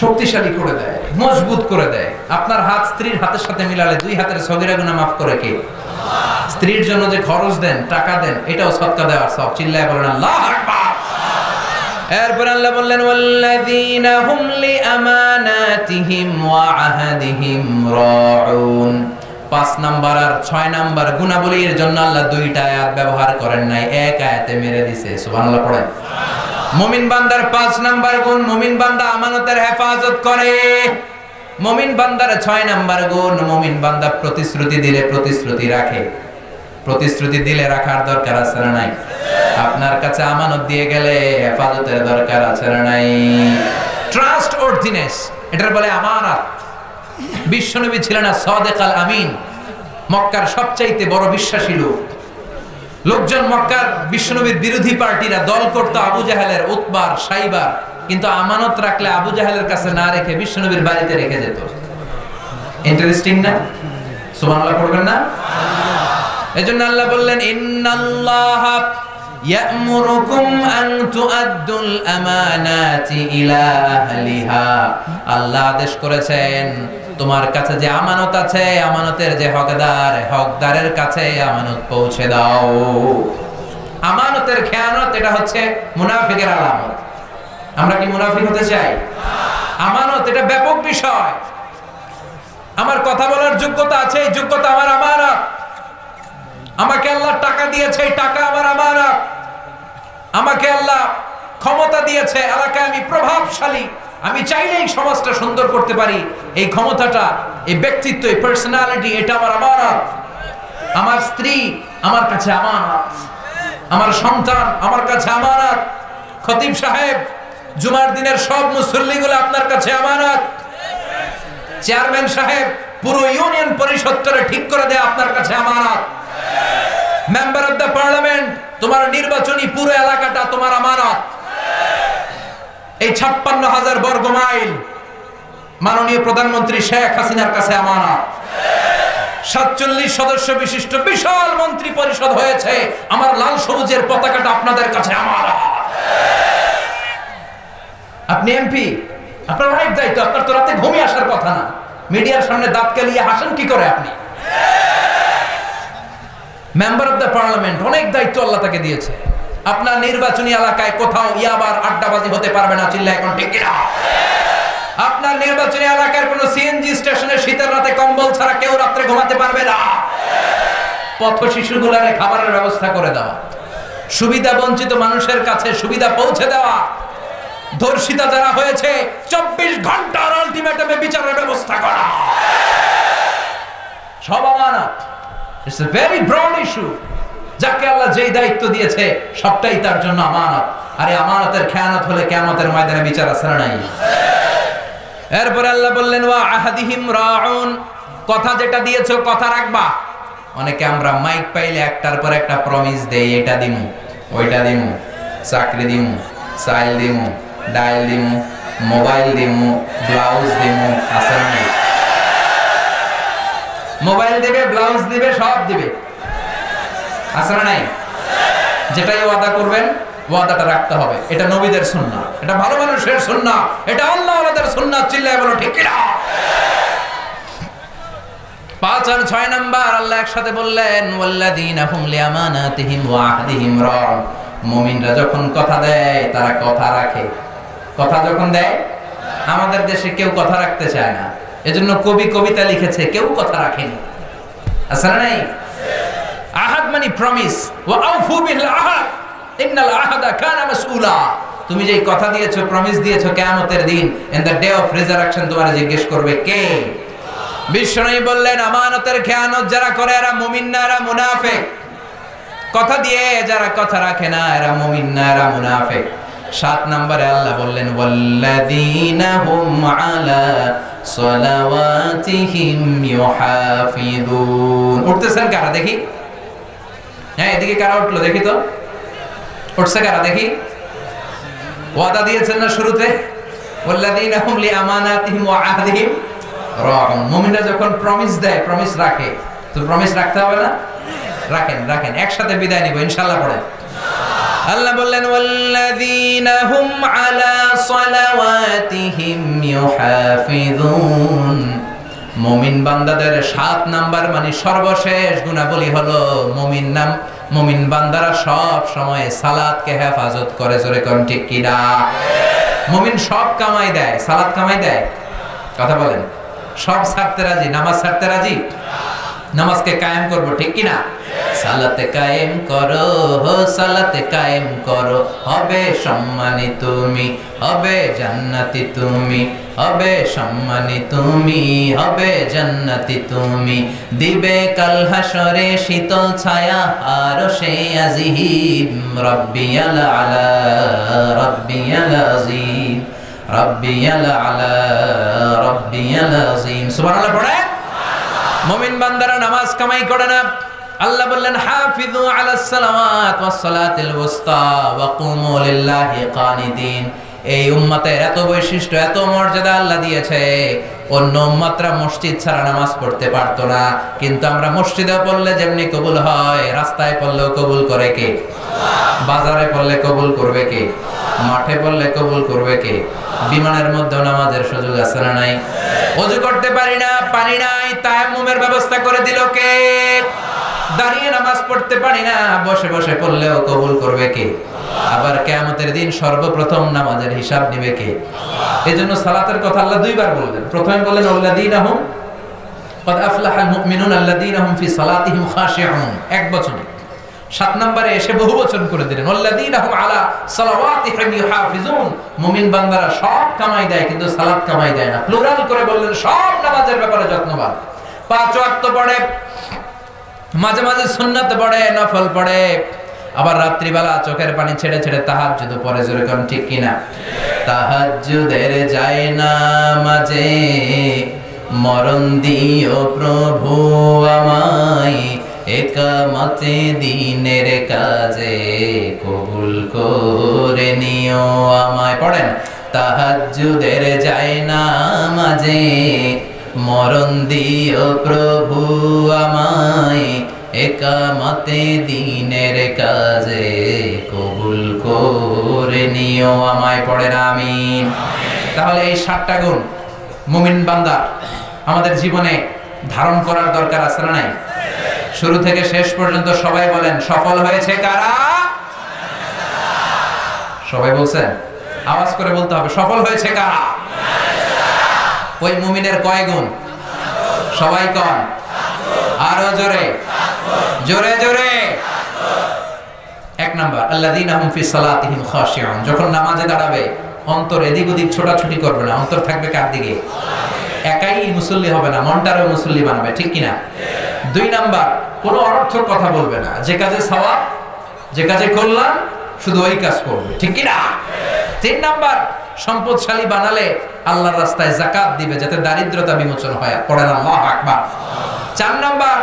শক্তিশালী করে দেয়, মজবুত করে দেয়। আপনার হাত স্ত্রীর হাতের সাথে মিলালে 2 হাতের সগীরা গুনাহ মাফ করে কে? স্ত্রীর জন্য যে খরচ দেন, টাকা দেন, এটাও সদকা দেওয়ার সব। চিল্লায় বলেন আল্লাহু আকবার। এরপর আল্লাহ বললেন ওয়াল্লাযীনা হুম লিআমানাতিহিম ওয়া আহাদিহিম রাউন। 5 নাম্বার আর 6 নাম্বার গুণাবলীর জন্য আল্লাহ 2টা আয়াত ব্যবহার করেন নাই, এক আয়াতে মেরে দিয়েছে। সুবহানাল্লাহ পড়েন। মুমিন বান্দার 5 নাম্বার গুণ, মুমিন বান্দা আমানতের হেফাজত করে। মুমিন বান্দার 6 নাম্বার গুণ, মুমিন বান্দা প্রতিশ্রুতি দিলে প্রতিশ্রুতি রাখে। প্রতিশ্রুতি দিলে রাখার দরকার আছে না নাই? আপনার কাছে আমানত দিয়ে গেলে হেফাজতের দরকার আছে না নাই? ট্রাস্ট অর্থিনেস, এটার বলে আমানত। বিশ্বনবী ছিলেন সাদিক আল আমিন, মক্কার সবচাইতে বড় বিশ্বাসী লোক। লোকজন মক্কার বিশ্বনবীর বিরোধী পার্টিরা দল করতো আবু জাহেলের, উতবার, সাইবার, কিন্তু আমানত রাখলে আবু জাহেলের কাছে না রেখে বিশ্বনবীর বাড়িতে রেখে যেত। ইন্টারেস্টিং না? সুবহানাল্লাহ পড়বেন না? এজন্য আল্লাহ বললেন ইন্নাল্লাহা ইয়া'মুরুকুম আন তুআদ্দুল আমানাতি ইলা আহলিহা। আল্লাহ আদেশ করেছেন তোমার কাছে যে আমানত আছে, আমানতের যে হকদার, হকদারের কাছে আমানত পৌঁছে দাও। আমানতের খেয়ানত, এটা হচ্ছে মুনাফিকের আলামত। আমরা কি মুনাফিক হতে চাই? আমানত এটা ব্যাপক বিষয়। আমার কথা বলার যোগ্যতা আছে, এই যোগ্যতা আমার আমানত। আমাকে আল্লাহ টাকা দিয়েছে, এই টাকা আমার আমানত। আমাকে আল্লাহ ক্ষমতা দিয়েছে, এলাকায় আমি প্রভাবশালী, আমি চাইলেই সমাজটা সুন্দর করতে পারি। এই ক্ষমতাটা, এই ব্যক্তিত্ব, এই পার্সোনালিটি, এটা আমার আমানত। আমার স্ত্রী আমার কাছে আমানত, আমার সন্তান আমার কাছে আমানত। খতিব সাহেব, জুমার দিনের সব মুসল্লিগুলো আপনার কাছে আমানত। চেয়ারম্যান সাহেব, পুরো ইউনিয়ন পরিষদটারে ঠিক করে দেয়া আপনার কাছে আমানত। মেম্বার অফ দ্য পার্লামেন্ট, তোমার নির্বাচনী পুরো এলাকাটা তোমার আমানত। এই 56,000 বর্গ মাইল মাননীয় প্রধানমন্ত্রী শেখ হাসিনার কাছে আমানত। 47 সদস্য বিশিষ্ট বিশাল মন্ত্রী পরিষদ হয়েছে, আমার লাল সবুজের পতাকাটা আপনাদের কাছে আমানত। আপনি এমপি, আপনার অনেক দায়িত্ব, আপনার তো রাতে ঘুমিয়ে আসার কথা না। মিডিয়ার সামনে দাঁত কেলিয়ে হাসেন কি করে আপনি? মেম্বার অফ দ্য পার্লামেন্ট, অনেক দায়িত্ব আল্লাহ তাকে দিয়েছে। আপনার নির্বাচনী এলাকায় কোথাও ইয়াবার আড্ডাবাজি হতে পারবে না। চিল্লা এখন ঠিক কিনা? আপনার নির্বাচনী এলাকার কোন সিএনজি স্টেশনে শীতের রাতে কম্বল ছাড়া কেউ রাত্রে ঘুমাতে পারবে না। পথ শিশুগুলারে খাবারের ব্যবস্থা করে দেওয়া, সুবিধা বঞ্চিত মানুষের কাছে সুবিধা পৌঁছে দেওয়া, ধর্ষিতা যারা হয়েছে 24 ঘন্টার আলটিমেটামে বিচারের ব্যবস্থা করা, সব আমানত। It's a very broad issue. যাকে আল্লাহ যেই দায়িত্ব দিয়েছে সবটাই তার জন্য আমানত। আর এই আমানতের খেয়ানত হলে কিয়ামতের ময়দানে বিচার আছে না নাই? এরপর আল্লাহ বললেন ওয়া আহাদিহিম রাউন, কথা যেটা দিয়েছো কথা রাখবা। অনেকে আমরা মাইক পাইলে একটার পর একটা প্রমিস দেই, এটা দিমু, ওইটা দিমু, চাকরি দিমু, চাইল দিমু, ডাইল দিমু, মোবাইল দিমু, ব্লাউজ দিমু, আছে না নাই? মোবাইল দিবে, ব্লাউজ দিবে, সব দিবে, আছে না নাই? যেটাই ওয়াদা করবেন ওয়াদাটা রাখতে হবে। এটা নবীদের সুন্নাহ, এটা ভালো মানুষের সুন্নাহ, এটা আল্লাহওয়ালাদের সুন্নাহ। চিল্লায় বলো ঠিক কিনা? 5 আর 6 নাম্বার আল্লাহ একসাথে বললেন ওয়াল্লাযীনা হুম লিআমানাতিহিম ওয়া আহদিহিম রাউন। মুমিনরা যখন কথা দেয় তারা কথা রাখে। কথা যখন দেয়, আমাদের দেশে কেউ কথা রাখতে চায় না, এজন্য কবি কবিতা লিখেছে কেউ কথা রাখেনি, আছে না নাই? আহাদ মানে প্রমিস, ওয়া আউফু বিল আহাদ ইন্নাল আহাদা কানা মাসউলা। তুমি যেই কথা দিয়েছো, প্রমিস দিয়েছো, কিয়ামতের দিন in the day of resurrection তোমারে জিজ্ঞেস করবে কে? বিশ্বনবী বললেন আমানতের খেয়ানত যারা করে এরা মুমিন না, এরা মুনাফিক। কথা দিয়ে যারা কথা রাখে না এরা মুমিন না, এরা মুনাফিক। 7 নম্বরে আল্লাহ বললেন ওয়াল্লাযীনা হুম আলা সালাওয়াতিহিম ইউহাফিযুন। উঠতেছেন কারা দেখি? হ্যাঁ, এদিকে কারা উঠলো দেখি তো? উঠছে কারা দেখি? ওয়াদা দিয়েছেন না শুরুতে ওয়াল্লাযীনা হুম লিআমানাতিহিম ওয়া আহদিহিম রাউন। মুমিনরা যখন প্রমিস দেয়, প্রমিস রাখে। তো প্রমিস রাখতে হবে না? রাখেন, রাখেন। একসাথে বিদায় নিব ইনশাআল্লাহ। পড়েন। আল্লাহ বললেন ওয়াল্লাযীনা হুম আলা সালাওয়াতিহিম ইউহাফিযুন। মুমিন বান্দাদের 7 নাম্বার মানে সর্বশেষ গুণাবলী হলো মুমিন বান্দারা সব সময় সালাতকে হেফাজত করে। জোরে কোন ঠিক কি না? মুমিন সব কামাই দেয়, সালাত কামাই দেয়। কথা বলেন। সব ছাড়তে রাজি, নামাজ ছাড়তে রাজি? নামাজকে কায়েম করব, ঠিক কি না? সালাতে কায়েম করো, সালাতে কায়েম করো, হবে সম্মানী তুমি, হবে জান্নাতি তুমি, হবে সম্মানী তুমি, হবে জান্নাতি তুমি। দিবে কাল হাসরে শীতল ছায়া আরশে আজিম। রাব্বিয়াল আলা, রাব্বিয়াল আযীম, রাব্বিয়াল আলা, রাব্বিয়াল আযীম। সুবহানাল্লাহ পড়ে। মুমিন বান্দারা নামাজ কামাই করে না। আল্লাহ বললেন হাফিজু আলাস সালাওয়াত ওয়াস সালাতিল ওয়াসতা ওয়া কুমু লিল্লাহি কানিতিন। এই উম্মতের এত বৈশিষ্ট্য, এত মর্যাদা আল্লাহ দিয়েছে। অন্য উম্মতরা মসজিদ ছাড়া নামাজ পড়তে পারতো না, কিন্তু আমরা মসজিদে পড়লে যেমনি কবুল হয়, রাস্তায় পড়লেও কবুল করে কে? বাজারে পড়লে কবুল করবে কে? মাঠে পড়লে কবুল করবে কে? বিমানের মধ্যে নামাজের সুযোগ আছে না নাই? ওযু করতে পারি না, পানি নাই, তায়াম্মুমের ব্যবস্থা করে দিল কে? দাঁড়িয়ে নামাজ পড়তে পারি না, বসে বসে পড়লেও কবুল করবে কে? আবার কিয়ামতের দিন সর্বপ্রথম নামাজের হিসাব নেবে কে? এজন্য সালাতের কথা আল্লাহ 2 বার বললেন। প্রথমে বললেন আল্লাযীনা হুম ক্বাদ আফলাহাল মুমিনুন আল্লাযীনা হুম ফি সালাতিহিম খাশিউন, এক বচনে। 7 নম্বরে এসে বহু বচন করে দিলেন আল্লাযীনা হুম আলা সালাওয়াতিহিম ইউহাফিজুন। মুমিন বান্দারা সব কামাই দেয় কিন্তু সালাত কামাই দেয় না। প্লুরাল করে বললেন সব নামাজের ব্যাপারে যত্নবান। 5 ওয়াক্ত পড়ে, মাঝে মাঝে সুন্নাত পড়ে, নফল পড়ে, আবার রাত্রিবেলা চোখের পানি ছেড়ে ছেড়ে তাহাজ্জুদ পড়ে। জোরে কোন ঠিক কিনা? তাহাজ্জুদের যায় না মাঝে মরণ দিও প্রভু আমায়, একামতে দিনের কাজে কবুল করে নিও আমায়। পড়েন। তাহাজ্জুদের যায় না মাঝে মরণ দিও প্রভু আমায়, একামতে দিনের কাজে কবুল করে নিও আমায়। পড়েন আমিন। তাহলে এই 7টা গুণ মুমিন বান্দা আমাদের জীবনে ধারণ করার দরকার আছে না নাই? শুরু থেকে শেষ পর্যন্ত সবাই বলেন সফল হয়েছে কারা? সবাই বলছেন? আওয়াজ করে বলতে হবে সফল হয়েছে কারা? ওই মুমিনের কয় গুণ? সবাই কোন? আরো জোরে, জোরে জোরে। 1 নাম্বার আল্লাযীনা হুম ফি সালাতিহিম খাশিউন, যখন নামাজে দাঁড়াবে অন্তর এদিক ওদিক ছোটাছুটি করবে না, অন্তর থাকবে কার দিকে? একাই মুসল্লি হবে না, মনটারও মুসল্লি বানাবে, ঠিক কিনা? 2 নাম্বার কোনো অনর্থক কথা বলবে না, যে কাজে সওয়াব, যে কাজে কল্যাণ, শুধু ওই কাজ করবে, ঠিক কিনা? 3 নাম্বার সম্পদশালী বানালে আল্লাহর রাস্তায় যাকাত দিবে যাতে দারিদ্রতা বিমোচন হয়, পড়েন আল্লাহু আকবার। 4 নাম্বার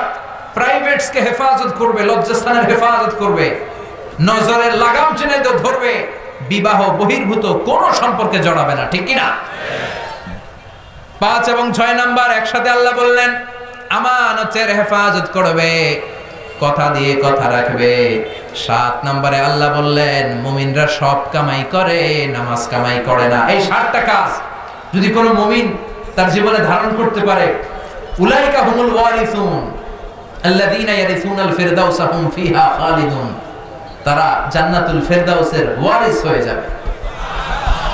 প্রাইভেটসকে হেফাজত করবে, লজ্জাস্থানের হেফাজত করবে, নজরের লাগাম টেনে ধরবে, বিবাহ বহির্ভূত কোন সম্পর্কে জড়াবে না, ঠিক কিনা? 5 এবং 6 নাম্বার একসাথে আল্লাহ বললেন আমানতের হেফাজত করবে, কথা দিয়ে কথা রাখবে। 7 নম্বরে আল্লাহ বললেন মুমিনরা সব কামাই করে, নামাজ কামাই করে না। এই 7টা কাজ যদি কোনো মুমিন তার জীবনে ধারণ করতে পারে, উলাইকা হুমুল ওয়ারিসুন আল্লাযীনা ইয়ারিসুনাল ফিরদাউসা হুম ফিহা খালিদুন, তারা জান্নাতুল ফিরদাউসের ওয়ারিস হয়ে যাবে।